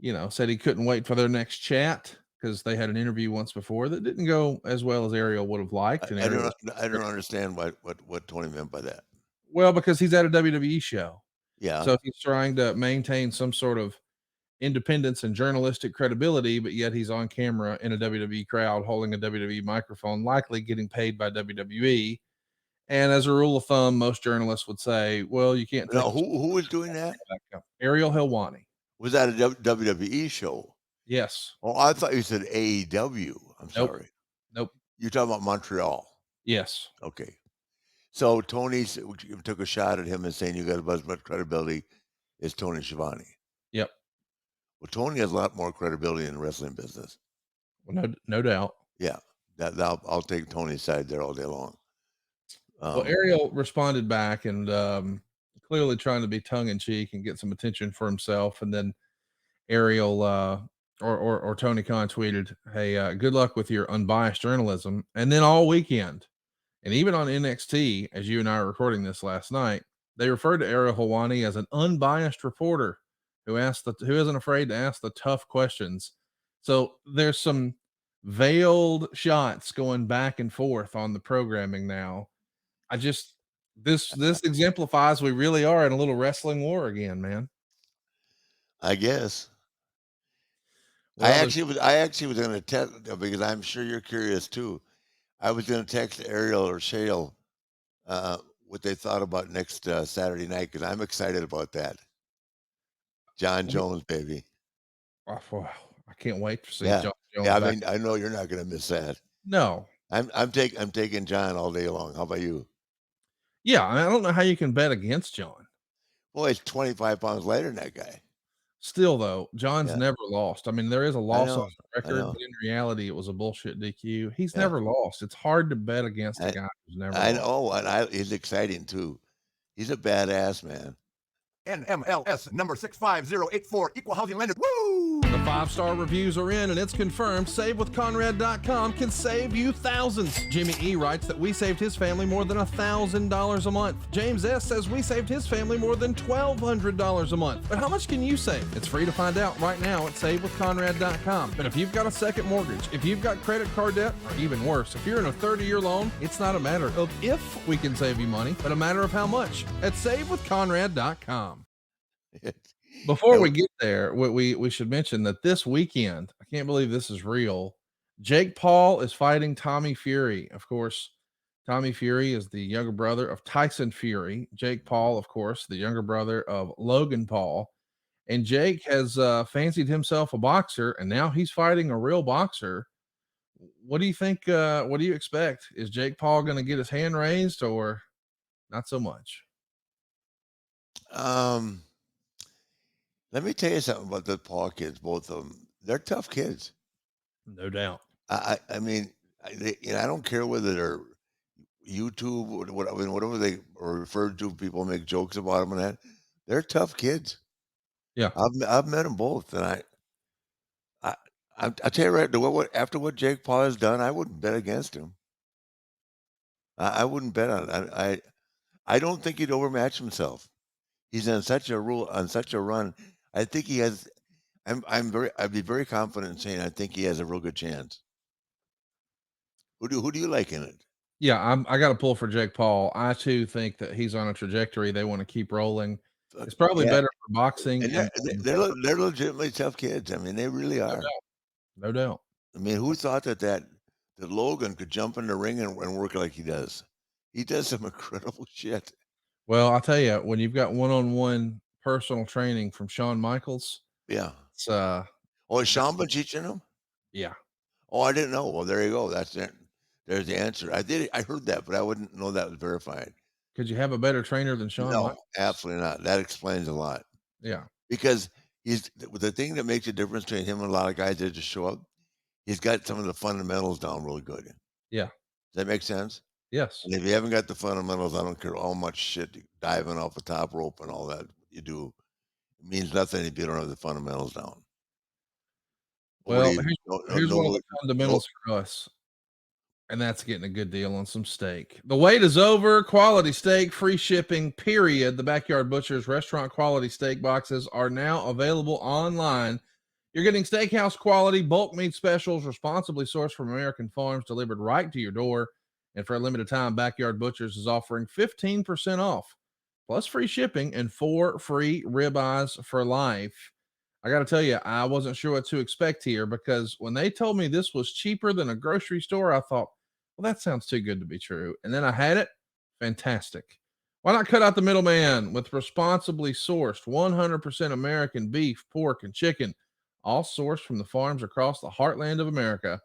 you know, said he couldn't wait for their next chat because they had an interview once before that didn't go as well as Ariel would have liked. And I Ariel, don't understand what Tony meant by that. well, because he's at a WWE show. Yeah. So he's trying to maintain some sort of independence and journalistic credibility, but yet he's on camera in a WWE crowd holding a WWE microphone, likely getting paid by WWE. And as a rule of thumb, most journalists would say, well, you can't take Now, who is doing that? Ariel Helwani. Was that a WWE show? Yes. Oh, I thought you said AEW. I'm Nope. sorry. Nope. You're talking about Montreal. Yes. Okay. So Tony took a shot at him and saying you got as much credibility as Tony Schiavone. Yep. Well, Tony has a lot more credibility in the wrestling business. Well, no doubt. Yeah, I'll take Tony's side there all day long. Well, Ariel responded back and clearly trying to be tongue in cheek and get some attention for himself. And then Ariel or Tony Khan tweeted, "Hey, good luck with your unbiased journalism." And then all weekend, and even on NXT, as you and I are recording this last night, they referred to Ariel Helwani as an unbiased reporter who isn't afraid to ask the tough questions. So there's some veiled shots going back and forth on the programming now. This exemplifies we really are in a little wrestling war again, man. I guess. Well, I actually was going to text because I'm sure you're curious too. I was going to text Ariel or Shale what they thought about next Saturday night because I'm excited about that. John Jones, baby. Wow, I can't wait to see Yeah. John Jones. Yeah, I back. mean, I know you're not going to miss that. No. I'm taking John all day long. How about you? Yeah, I don't know how you can bet against John. Boy, he's 25 pounds lighter than that guy. Still, though, John's Yeah. never lost. I mean, there is a loss know, on the I record, know. but in reality, it was a bullshit DQ. He's Yeah. never lost. It's hard to bet against a I- guy who's never I lost. know, and he's exciting too. He's a badass man. NMLS number 65084, equal housing lender. Woo! The 5-star reviews are in, and it's confirmed. SaveWithConrad.com can save you thousands. Jimmy E writes that we saved his family more than $1,000 a month. James S says we saved his family more than $1,200 a month. But how much can you save? It's free to find out right now at SaveWithConrad.com. But if you've got a second mortgage, if you've got credit card debt, or even worse, if you're in a 30-year loan, it's not a matter of if we can save you money, but a matter of how much at SaveWithConrad.com. Before we get there, we should mention that this weekend, I can't believe this is real. Jake Paul is fighting Tommy Fury. Of course, Tommy Fury is the younger brother of Tyson Fury. Jake Paul, of course, the younger brother of Logan Paul. And Jake has fancied himself a boxer, and now he's fighting a real boxer. What do you think? What do you expect? Is Jake Paul going to get his hand raised or not so much? Let me tell you something about the Paul kids, both of them. They're tough kids. No doubt. I mean, I don't care whether they're YouTube or whatever they are referred to. People make jokes about them and that. They're tough kids. Yeah, I've met them both, and I tell you right, after what Jake Paul has done, I wouldn't bet against him. I wouldn't bet on it. I don't think he'd overmatch himself. He's on such a run. I think he has. I'd be very confident in saying I think he has a real good chance. Who do you like in it? Yeah, I got to pull for Jake Paul. I too think that he's on a trajectory. They want to keep rolling. It's probably Yeah. better for boxing. And they're legitimately tough kids. I mean, they really are. No doubt. I mean, who thought that Logan could jump in the ring and work like he does? He does some incredible shit. Well, I'll tell you, when you've got one-on-one personal training from Shawn Michaels, Yeah. it's Oh, has Shawn been teaching him? yeah. Oh, I didn't know. Well, there you go. That's it. There's the answer. I heard that, but I wouldn't know that was verified. Could you have a better trainer than Shawn No, Michaels? absolutely not. That explains a lot. Yeah. Because he's the thing that makes a difference between him and a lot of guys that just show up. He's got some of the fundamentals down really good. Yeah. Does that make sense? Yes. And if you haven't got the fundamentals, I don't care how much shit diving off the top rope and all that you do. It means nothing if you don't have the fundamentals down. Well, here's one of the fundamentals for us, and that's getting a good deal on some steak. The wait is over. Quality steak, free shipping, period. The Backyard Butcher's restaurant quality steak boxes are now available online. You're getting steakhouse quality bulk meat specials, responsibly sourced from American farms, delivered right to your door. And for a limited time, Backyard Butchers is offering 15% off, plus free shipping and 4 free ribeyes for life. I got to tell you, I wasn't sure what to expect here because when they told me this was cheaper than a grocery store, I thought, well, that sounds too good to be true. And then I had it. Fantastic. Why not cut out the middleman with responsibly sourced 100% American beef, pork, and chicken, all sourced from the farms across the heartland of America?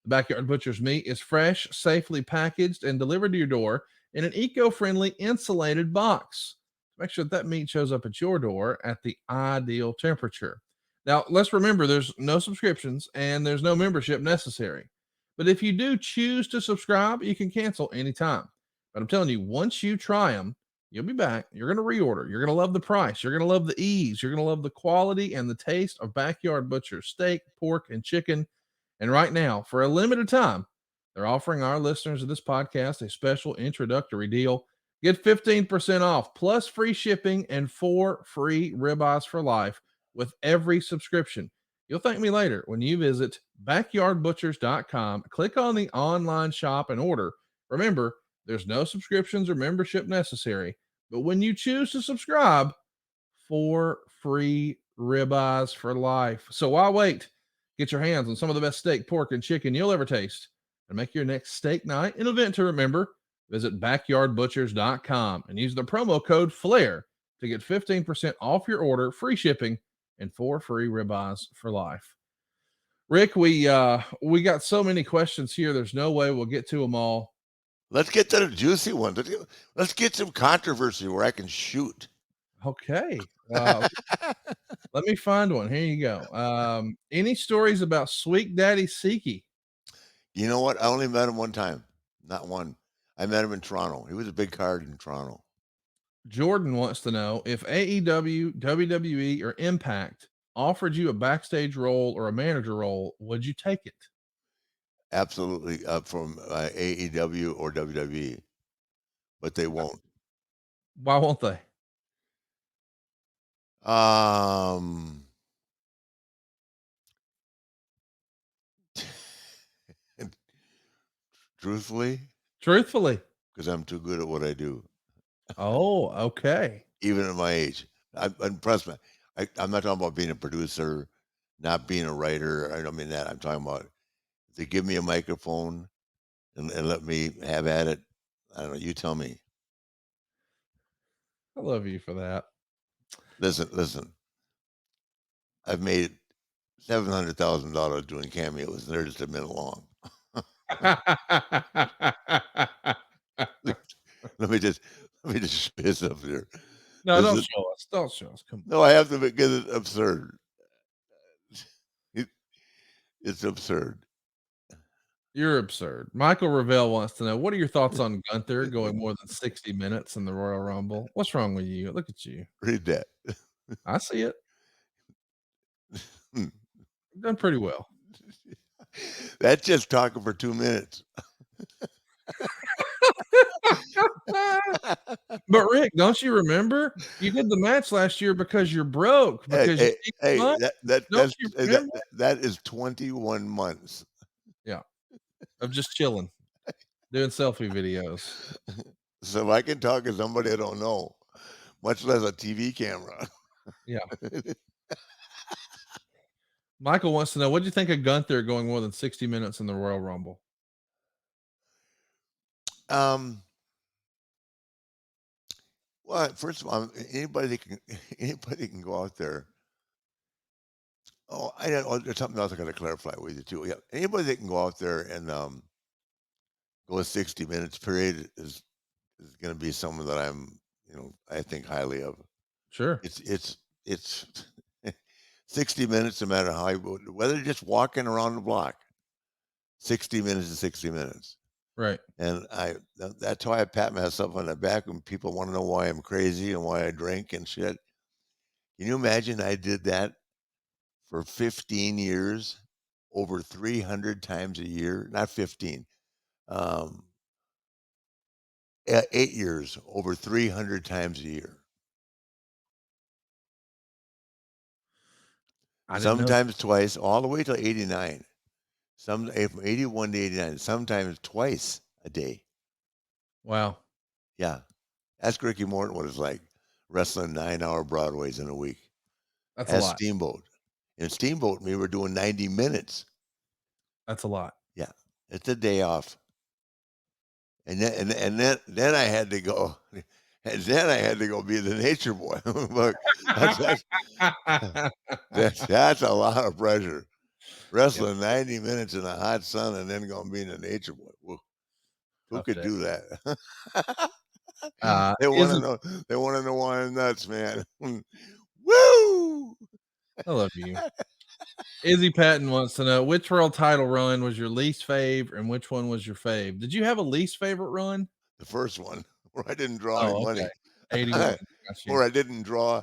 The Backyard Butcher's meat is fresh, safely packaged, and delivered to your door in an eco-friendly insulated box. Make sure that meat shows up at your door at the ideal temperature. Now, let's remember there's no subscriptions and there's no membership necessary. But if you do choose to subscribe, you can cancel anytime. But I'm telling you, once you try them, you'll be back. You're going to reorder. You're going to love the price. You're going to love the ease. You're going to love the quality and the taste of Backyard Butcher steak, pork, and chicken. And right now, for a limited time, they're offering our listeners of this podcast a special introductory deal. Get 15% off plus free shipping and 4 free ribeyes for life with every subscription. You'll thank me later when you visit backyardbutchers.com, click on the online shop and order. Remember, there's no subscriptions or membership necessary, but when you choose to subscribe, 4 free ribeyes for life. So why wait? Get your hands on some of the best steak, pork, and chicken you'll ever taste and make your next steak night an event to remember. Visit backyardbutchers.com and use the promo code FLAIR to get 15% off your order, free shipping, and 4 free ribeyes for life. Rick, we got so many questions here. There's no way we'll get to them all. Let's get to the juicy ones. Let's get some controversy where I can shoot. Okay. Let me find one. Here you go. Any stories about Sweet Daddy Seiki? You know what? I only met him one time. Not one. I met him in Toronto. He was a big card in Toronto. Jordan wants to know if AEW, WWE, or Impact offered you a backstage role or a manager role, would you take it? Absolutely, from AEW or WWE, but they won't. Why won't they? Truthfully, because I'm too good at what I do. Oh, okay. Even at my age, I'm impressed. I'm not talking about being a producer, not being a writer. I don't mean that. I'm talking about if they give me a microphone and let me have at it. I don't know. You tell me. I love you for that. Listen. I've made $700,000 doing cameos, and they're just a minute long. Let me just spit up there. No, don't show us. Don't show us. Come on. No, I have to because it's absurd. It's absurd. You're absurd. Michael Ravel wants to know, what are your thoughts on Gunther going more than 60 minutes in the Royal Rumble? What's wrong with you? Look at you. Read that. I see it. You've done pretty well. That's just talking for 2 minutes. But Rick, don't you remember? You did the match last year because you're broke. Because that is 21 months. Yeah, of just chilling, doing selfie videos. So I can talk to somebody I don't know, much less a TV camera. Yeah. Michael wants to know, what do you think of Gunther going more than 60 minutes in the Royal Rumble? Well, first of all, anybody can go out there. Oh, there's something else I got to clarify with you too. Yeah, anybody that can go out there and go a 60 minutes period is going to be someone that I think highly of. Sure. It's 60 minutes, no matter how whether you're just walking around the block. 60 minutes is 60 minutes. Right. And that's why I pat myself on the back when people want to know why I'm crazy and why I drink and shit. Can you imagine I did that for 15 years, over 300 times a year? Not 15. 8 years, over 300 times a year. Sometimes twice, all the way till 89. From 81 to 89, sometimes twice a day. Wow. Yeah. Ask Ricky Morton what it's like wrestling 9-hour Broadways in a week. That's a lot. Steamboat. In Steamboat, we were doing 90 minutes. That's a lot. Yeah. It's a day off. And then I had to go. And then I had to go be the Nature Boy. Look, that's a lot of pressure. Wrestling 90 minutes in the hot sun and then going being a Nature Boy. Whoa. Who Tough could day. do that? Uh, They want to isn't know. They want to know why I'm nuts, man. Woo! I love you. Izzy Patton wants to know which world title run was your least fave and which one was your fave. Did you have a least favorite run? The first one where I didn't draw any Oh, okay. money, 81. Got you. where I didn't draw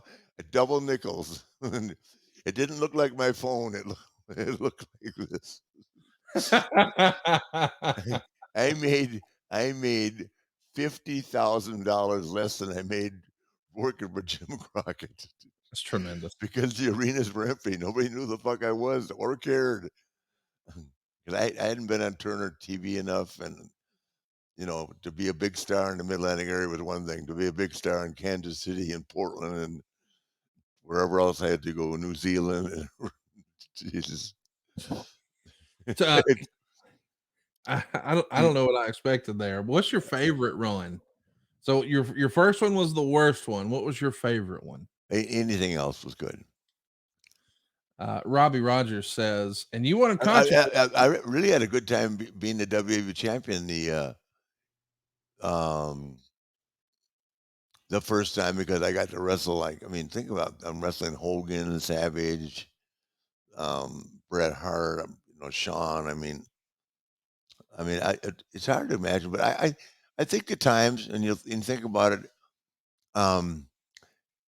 double nickels. It didn't look like my phone. It looked like this. I made $50,000 less than I made working for Jim Crockett That's tremendous. because the arenas were empty. Nobody knew the fuck I was or cared. Because I hadn't been on Turner TV enough, and to be a big star in the Mid-Atlantic area was one thing. To be a big star in Kansas City and Portland and wherever else I had to go, New Zealand. Jesus. So, I don't know what I expected there. What's your favorite run? So your first one was the worst one. What was your favorite one? Anything else was good. Robbie Rogers says, and you want to I really had a good time being the WWE champion the first time because I got to wrestle think about I'm wrestling Hogan and Savage, Bret Hart, Shawn. It's hard to imagine, but I think the times and you think about it,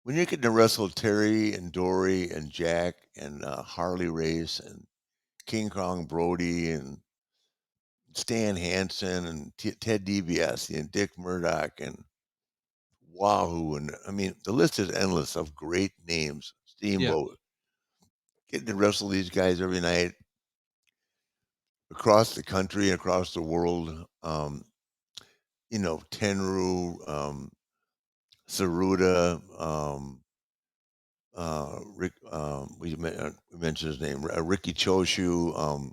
when you get to wrestle Terry and Dory and Jack and Harley Race and King Kong Brody and Stan Hansen and Ted DiBiase and Dick Murdoch and Wahoo, and the list is endless of great names. Steamboat, getting to wrestle these guys every night across the country and across the world. Tenru, Saruda, Rick. We mentioned his name, Ricky Choshu,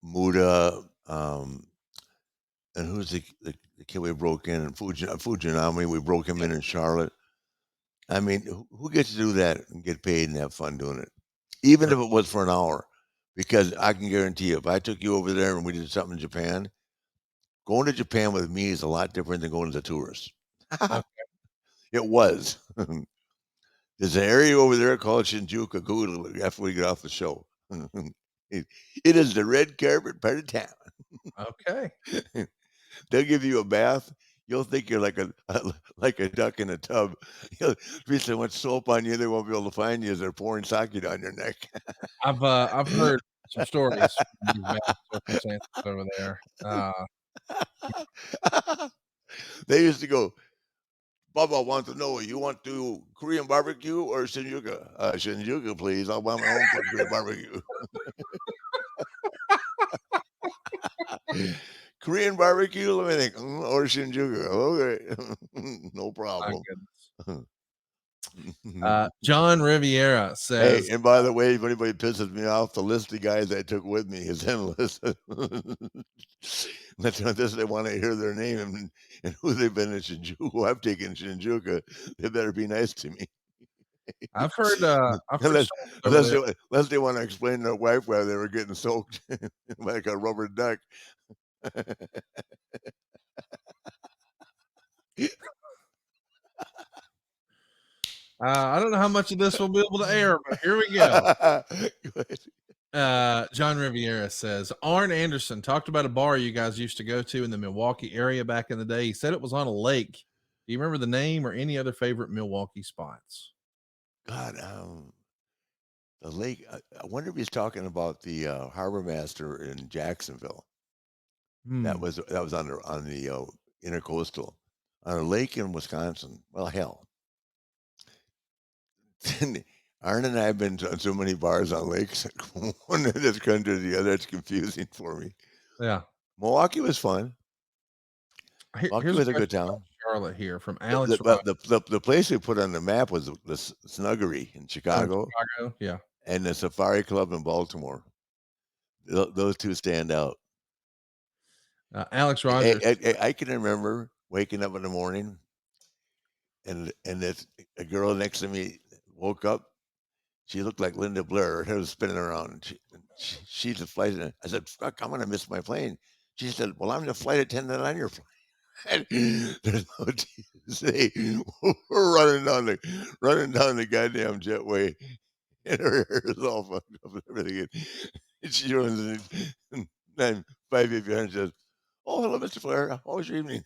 Muta, and who's the kid we broke in? And Fujinami, we broke him in Charlotte. Who gets to do that and get paid and have fun doing it? Even if it was for an hour. Because I can guarantee you, if I took you over there and we did something in Japan, going to Japan with me is a lot different than going as a tourist. It was. There's an area over there called Shinjuku. Google it after we get off the show. It is the red carpet part of town. Okay. They'll give you a bath. You'll think you're like a duck in a tub. You'll be so much soap on you, they won't be able to find you as they're pouring sake down your neck. I've heard some stories from these bad circumstances over there. They used to go, Bubba wants to know, you want to Korean barbecue or Shinjuku? Shinjuku, please. I want my own Korean barbecue. Korean barbecue, let me think, or Shinjuku. Okay, no problem. John Riviera says, hey, and by the way, if anybody pisses me off, the list of guys I took with me is endless. This they want to hear their name and who they've been in Shinjuku. Who I've taken Shinjuku. They better be nice to me. I've heard unless they want to explain to their wife why they were getting soaked like a rubber duck. I don't know how much of this we'll be able to air, but here we go. John Riviera says, Arn Anderson talked about a bar you guys used to go to in the Milwaukee area back in the day. He said it was on a lake. Do you remember the name or any other favorite Milwaukee spots? God, the lake. I wonder if he's talking about the Harbor Master in Jacksonville. That was on the intercoastal, on a lake in Wisconsin. Well, hell. Arn and I have been to so many bars on lakes, one in this country to the other. It's confusing for me. Yeah. Milwaukee was fun. Milwaukee was a good town. Charlotte here from Alex. The place we put on the map was the Snuggery in Chicago. Yeah. And the Safari Club in Baltimore. Those two stand out. Alex Rogers. I can remember waking up in the morning and this a girl next to me woke up. She looked like Linda Blair. Her hair was spinning around. And she's the flight attendant. I said, "Fuck, I'm gonna miss my plane." She said, "Well, I'm the flight attendant on your plane." There's no TSA. We're running down the goddamn jetway, and her hair is all fucked up and everything. And she runs in, and 5 feet behind and says, "Oh, hello, Mr. Flair. How was your evening?"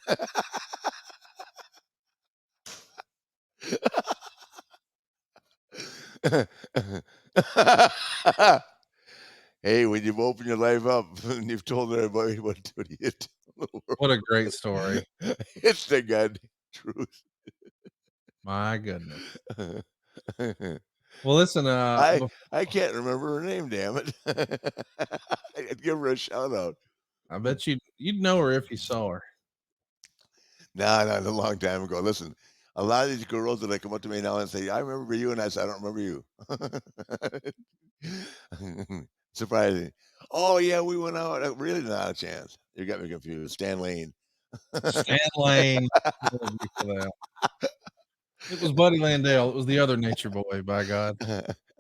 Hey, when you've opened your life up and you've told everybody what you do in the What a world, great story. it's the goddamn truth. My goodness. Well, listen, I can't remember her name, damn it. I'd give her a shout out. I bet you'd know her if you saw her. No, a long time ago. Listen, a lot of these girls that come up to me now and say, "I remember you," and I say, "I don't remember you." Surprising. Oh yeah, we went out. Really, not a chance. You got me confused. Stan Lane. Stan Lane. It was Buddy Landale. It was the other Nature Boy, by God.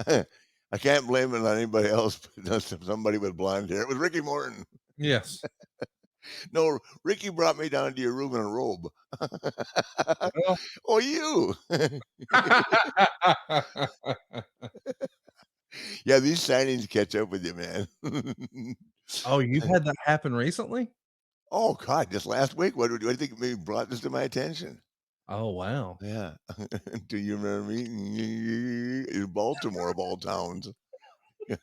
I can't blame it on anybody else, but somebody with blonde hair. It was Ricky Morton. Yes. No, Ricky brought me down to your room in a robe. Well. Oh, you. Yeah, these signings catch up with you, man. Oh, you've had that happen recently? Oh, God, just last week. What do you think maybe brought this to my attention? Oh, wow. Yeah. Do you remember me in Baltimore, of all towns? I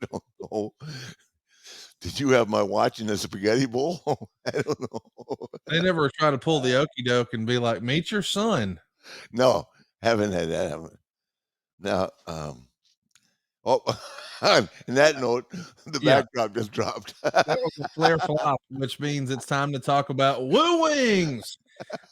don't know. Did you have my watch in a spaghetti bowl? I don't know. They never try to pull the okey doke and be like, "Meet your son." No, haven't had that happen. Now, oh, on that note, the Yeah. backdrop just dropped. That was a Flair flop, which means it's time to talk about Wooo Wings,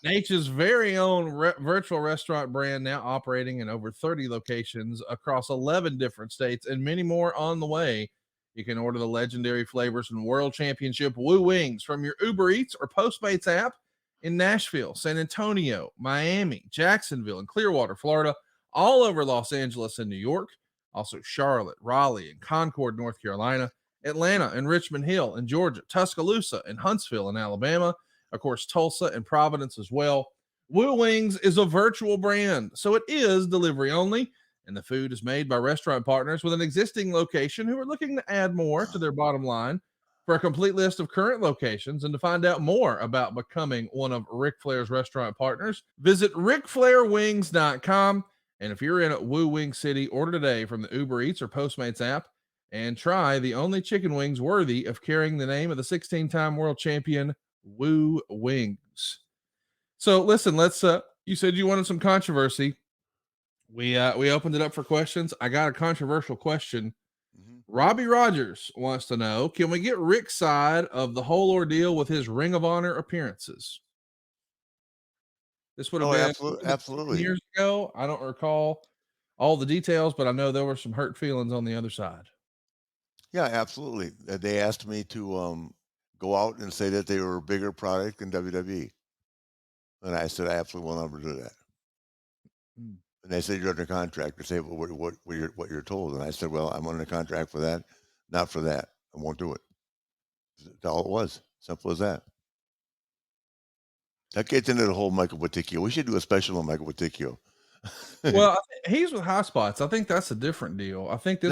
Nature's very own virtual restaurant brand, now operating in over 30 locations across 11 different states and many more on the way. You can order the legendary flavors and world championship Wooo Wings from your Uber Eats or Postmates app in Nashville, San Antonio, Miami, Jacksonville, and Clearwater, Florida, all over Los Angeles and New York, also Charlotte, Raleigh, and Concord, North Carolina, Atlanta and Richmond Hill in Georgia, Tuscaloosa and Huntsville in Alabama, of course, Tulsa and Providence as well. Wooo Wings is a virtual brand, so it is delivery only, and the food is made by restaurant partners with an existing location who are looking to add more to their bottom line. For a complete list of current locations and to find out more about becoming one of Ric Flair's restaurant partners, visit ricflairwings.com. And if you're in a Woo Wing City, order today from the Uber Eats or Postmates app and try the only chicken wings worthy of carrying the name of the 16-time world champion, Wooo Wings. So listen, let's you said you wanted some controversy. We opened it up for questions. I got a controversial question. Robbie Rogers wants to know, can we get Rick's side of the whole ordeal with his Ring of Honor appearances? This would have been absolutely years ago. I don't recall all the details, but I know there were some hurt feelings on the other side. Yeah, absolutely. They asked me to go out and say that they were a bigger product than WWE. And I said, I absolutely will never do that. And they said, you're under contract. They say, well, what you're told. And I said, well, I'm under contract for that, not for that. I won't do it. That's all it was. Simple as that. That gets into the whole Michael Boticchio. We should do a special on Michael Boticchio. Well, he's with High Spots. I think that's a different deal. I think this.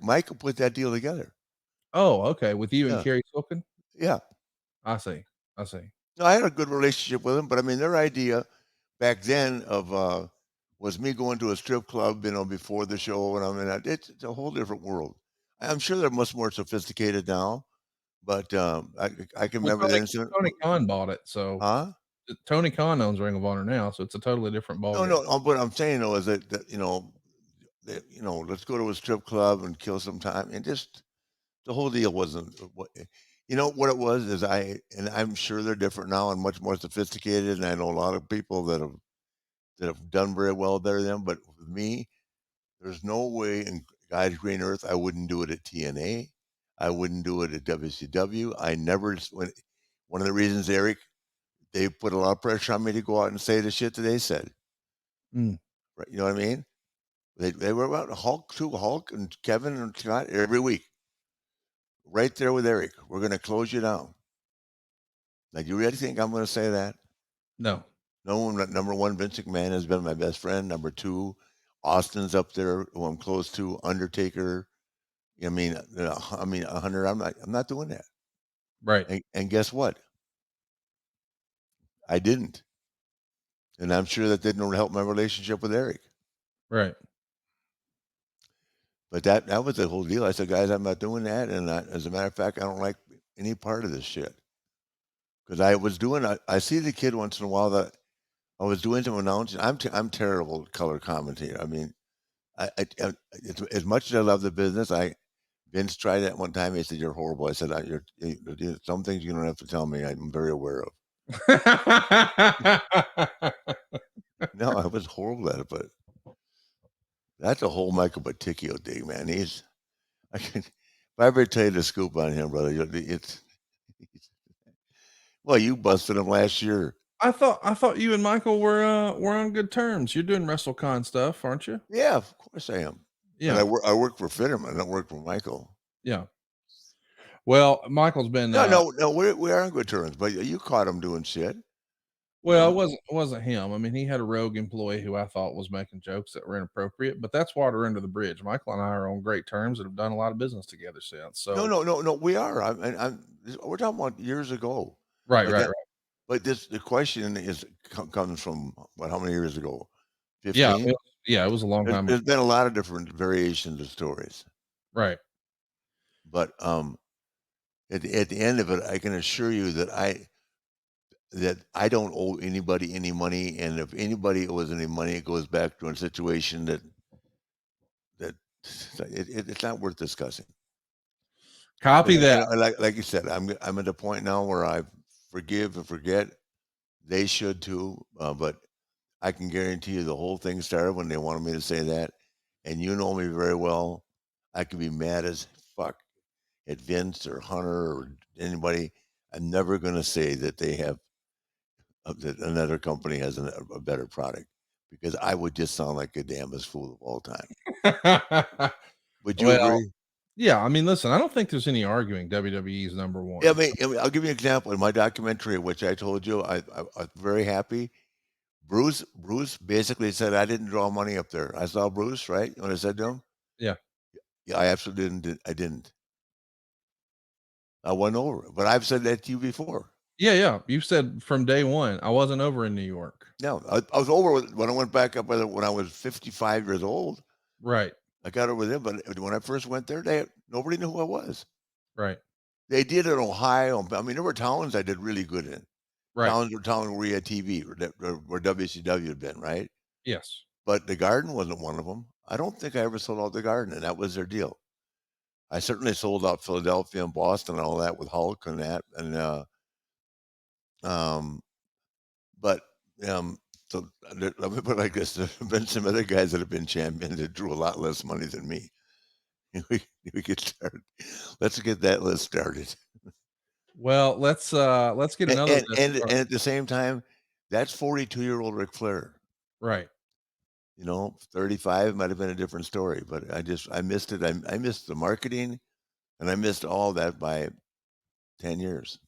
Michael put that deal together. Oh, okay. With you and Kerry Silken? Yeah. I see. No, I had a good relationship with them, but I mean, their idea back then of was me going to a strip club, before the show, and I mean, it's a whole different world. I'm sure they're much more sophisticated now, but I can remember the incident. Tony Khan bought it, so Tony Khan owns Ring of Honor now, so it's a totally different ballgame. No. What I'm saying though is that let's go to a strip club and kill some time, and just the whole deal wasn't what. What it was is I'm sure they're different now and much more sophisticated, and I know a lot of people that have done very well there than them. But with me, there's no way in God's green earth I wouldn't do it at TNA. I wouldn't do it at WCW. I never. One of the reasons, Eric, they put a lot of pressure on me to go out and say the shit that they said. Mm. Right? You know what I mean? They were about Hulk and Kevin and Scott every week. Right there with Eric. We're going to close you down. Like, you really think I'm going to say that? No. No one. Number one, Vince McMahon has been my best friend. Number two, Austin's up there, who I'm close to. Undertaker. I mean, 100. I'm not doing that. Right. And guess what? I didn't. And I'm sure that didn't help my relationship with Eric. Right. But that was the whole deal. I said, guys, I'm not doing that. And as a matter of fact, I don't like any part of this shit. Because I see the kid once in a while that I was doing some announcing. I'm terrible at color commentator. I mean, as much as I love the business, Vince tried that one time. He said, "You're horrible." I said, "Some things you don't have to tell me. I'm very aware of." No, I was horrible at it, but that's a whole Michael Baticchio thing, man. If I ever tell you the scoop on him, brother, well, you busted him last year. I thought you and Michael were on good terms. You're doing WrestleCon stuff, aren't you? Yeah, of course I am. Yeah. But I work for Fitterman. I don't work for Michael. Yeah. Well, Michael's been No, we are on good terms. But you caught him doing shit. Well, it wasn't him. I mean, he had a rogue employee who I thought was making jokes that were inappropriate, but that's water under the bridge. Michael and I are on great terms and have done a lot of business together since. So No, we are. We're talking about years ago. right, But right, that- right. But the question comes from how many years ago? Yeah, 15? it was a long time ago. There's been a lot of different variations of stories. Right. But at the end of it, I can assure you that I don't owe anybody any money, and if anybody owes any money, it goes back to a situation that it's not worth discussing. Copy that. And like you said, I'm at a point now where I forgive and forget. They should too, but I can guarantee you the whole thing started when they wanted me to say that, and you know me very well. I could be mad as fuck at Vince or Hunter or anybody. I'm never going to say that they have that another company has a better product, because I would just sound like the damnest fool of all time. Would you agree? Yeah, I mean, listen, I don't think there's any arguing WWE's number one. Yeah, I mean, I'll give you an example. In my documentary, which I told you, I was very happy. Bruce basically said I didn't draw money up there. I saw Bruce, right? When I said to him, Yeah. Yeah, I absolutely didn't. I didn't. I wasn't over it. But I've said that to you before. Yeah. You said from day one, I wasn't over in New York. No, I was over when I went back up when I was 55 years old. Right. I got over there, but when I first went there, nobody knew who I was. Right. They did in Ohio. I mean, there were towns I did really good in. Right. Towns where we had TV, where WCW had been, right? Yes. But the Garden wasn't one of them. I don't think I ever sold out the Garden, and that was their deal. I certainly sold out Philadelphia and Boston and all that with Hulk and that, and so let me put it like this: there have been some other guys that have been champions that drew a lot less money than me. We get started. Let's get that list started. Well, let's get another and at the same time, that's 42-year-old Ric Flair. Right. 35 might have been a different story, but I missed it. I missed the marketing, and I missed all that by 10 years.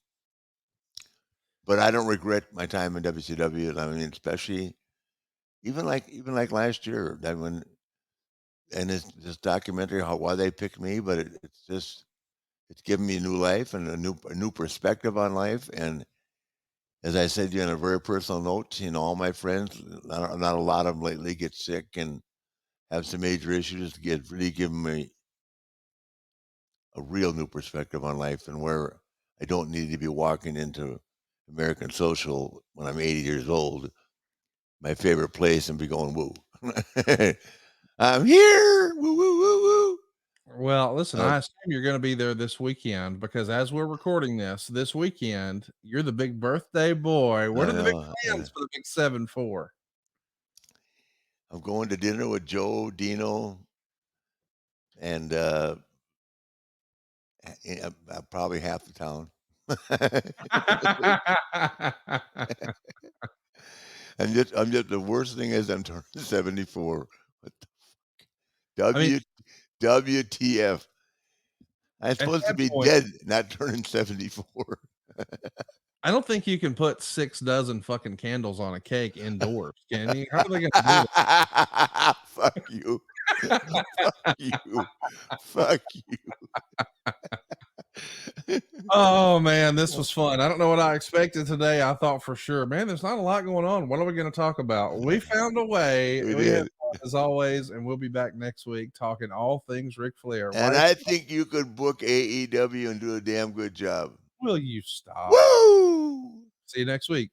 But I don't regret my time in WCW. I mean, especially even like last year, that when and this documentary why they picked me, but it's given me a new life and a new perspective on life. And as I said to you on a very personal note, all my friends, not a lot of them lately, get sick and have some major issues. Really given me a real new perspective on life, and where I don't need to be walking into American Social when I'm 80 years old, my favorite place, and be going, woo. I'm here. Woo, woo, woo, woo. Well, listen, I assume you're going to be there this weekend, because as we're recording this weekend, you're the big birthday boy. What are the big plans for the big 7-4? I'm going to dinner with Joe, Dino, and probably half the town. I'm just the worst thing is I'm turning 74. What the I mean, WTF? I'm at supposed to that be point, dead, not turning 74. I don't think you can put 6 dozen fucking candles on a cake indoors, can you? How are they gonna do that? Fuck you. Fuck you. Fuck you. Oh man, this was fun. I don't know what I expected today. I thought for sure, man, there's not a lot going on. What are we going to talk about? We found a way. We We had did. fun as always, and we'll be back next week talking all things Ric Flair. And Right? I think you could book AEW and do a damn good job. Will you stop? Woo! See you next week.